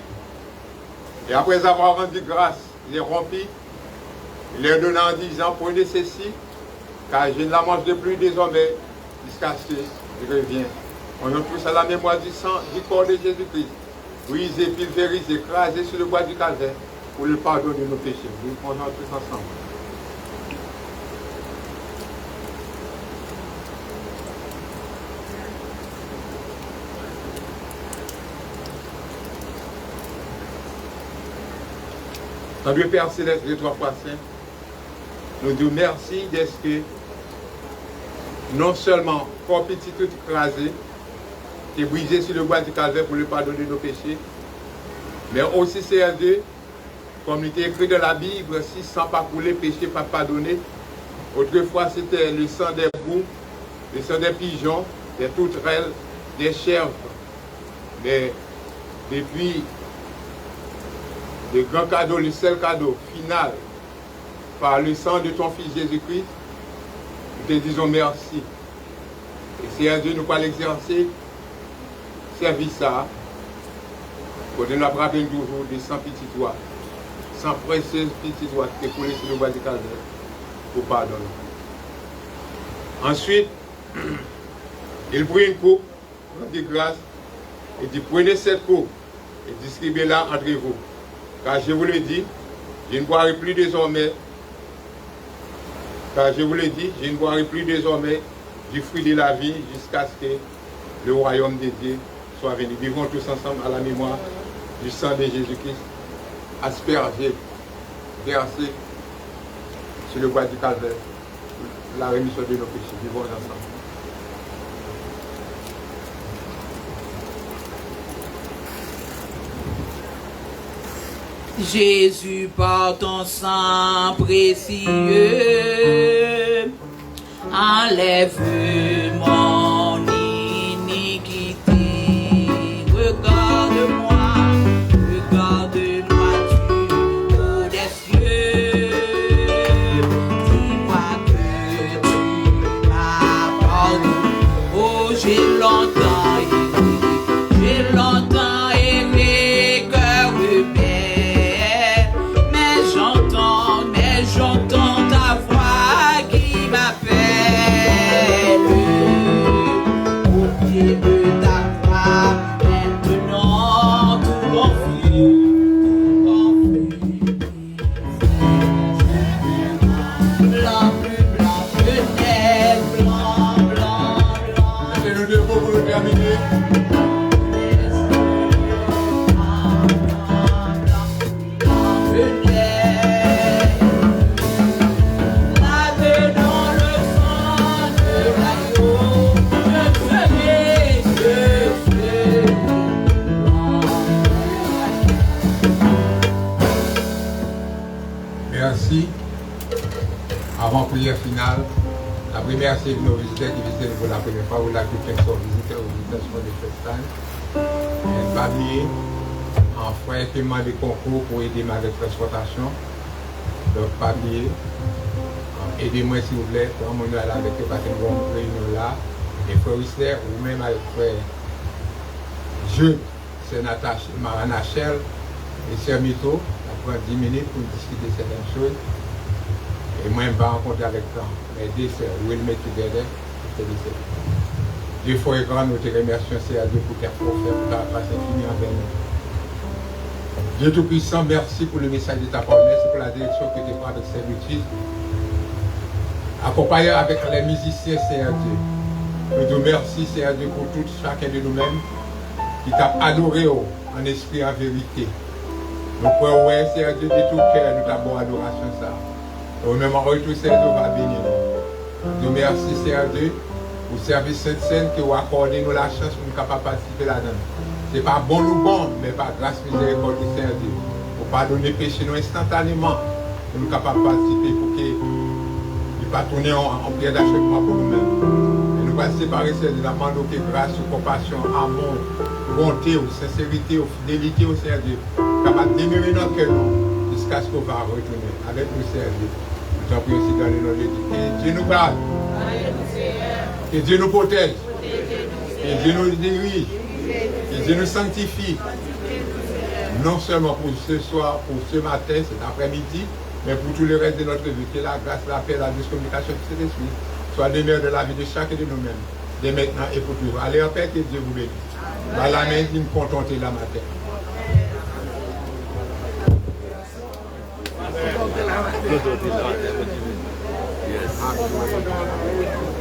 et après avoir rendu grâce, il est rompu. Il leur donna en disant, prenez ceci, car je ne la mange plus désormais jusqu'à ce que je revienne. On a tous à la mémoire du sang, du corps de Jésus-Christ, brisé, pulvérisé, écrasé sur le bois du calvaire pour le pardon de nos péchés. Nous le prenons tous ensemble. Notre Père Céleste, les trois fois saint, nous disons merci d'être que non seulement corps petit tout écrasé, et brisé sur le bois du calvaire pour le pardon de nos péchés, mais aussi c'est Dieu, comme il était écrit dans la Bible, si sang pas coulé, péché pas pardonné. Autrefois c'était le sang des boucs, le sang des pigeons, des tourterelles, des chèvres. Mais depuis le grand cadeau, le seul cadeau final, par le sang de ton Fils Jésus-Christ, nous te disons merci. Et c'est un Dieu nous pas l'exercer, service ça, pour nous rappeler toujours des 100 petits doigts, 100 précieux petits doigts qui coulent sur le bois du calvaire pour pardonner. Ensuite, il prit une coupe de grâce et dit prenez cette coupe et distribuez-la entre vous. Car je vous le dis, je ne boirai plus désormais. Car je vous le dis, je ne boirai plus désormais du fruit de la vie jusqu'à ce que le royaume de Dieu soit venu. Vivons tous ensemble à la mémoire du sang de Jésus-Christ, aspergé, versé sur le bois du calvaire, la rémission de nos péchés. Vivons ensemble. Jésus, par ton sang précieux, enlève mon iniquité. Regarde-moi du haut des cieux. Dis-moi que tu m'as pardonné. Oh, j'ai longtemps aimé cœur rebelle. J'entends ta voix qui m'appelle au pied de ta croix. Maintenant tout confus, blanc, plus blanc que neige, blanc, blanc, blanc. C'est le deux pour le terminer. Merci. Avant prière finale, la première c'est nos visiteurs qui visitent pour la première fois ou la plupart sont visiteurs ou visiteurs sur les FaceTime. Un papier en frère qui m'a des concours pour aider ma transportation. Donc papier, aidez-moi s'il vous plaît, pour mon là avec le papier de réunion là. Et frère Whistler ou même avec frère Jules, c'est Maranachel et Sœur Mito. 10 minutes pour discuter certaines choses. Et moi, je vais rencontrer avec toi. Mais deux sœurs, we'll make together. Dieu faut grand, nous te remercions, c'est à Dieu pour ta prophète, pour ta grâce infinie envers nous. Dieu Tout-Puissant, merci pour le message de ta parole, merci pour la direction que tu prends avec servitude. Accompagné avec les musiciens, Seigneur Dieu. Nous te remercions, Seigneur Dieu, pour tout chacun de nous-mêmes qui t'a adoré en esprit, en vérité. Nous pouvons, ouais, Seigneur Dieu, de tout cœur, nous t'avons adoration ça. Et au même retour, Seigneur Dieu, va bénir nous. Nous merci, Seigneur Dieu, pour servir cette scène qui va accorder nous la chance pour nous capables de participer là-dedans. Ce n'est pas bon ou bon, mais par grâce miséricorde, Seigneur Dieu. Pour pardonner péché nous instantanément, pour nous capables de participer, pour qu'il ne pas tourner en prière d'achèvement pour nous-mêmes. Et nous allons séparer, Seigneur Dieu, nous demandons que grâce, compassion, amour, bonté, fidélité, fidélité au Seigneur Dieu. Capable de demeurer dans le cœur jusqu'à ce qu'on va retourner avec nous, Seigneur Dieu. Nous t'en prions aussi dans le nom de Dieu. Que Dieu nous parle. Que Dieu nous protège. Que Dieu nous dirige. Que Dieu nous sanctifie. non seulement pour ce soir, pour ce matin, cet après-midi, mais pour tout le reste de notre vie. Que la grâce, la paix, la discommunication de cet esprit soit demeure de la vie de chacun de nous-mêmes, dès maintenant et pour toujours. Allez en paix, que Dieu vous bénisse. Par la main d'une contenter la matin. Yes.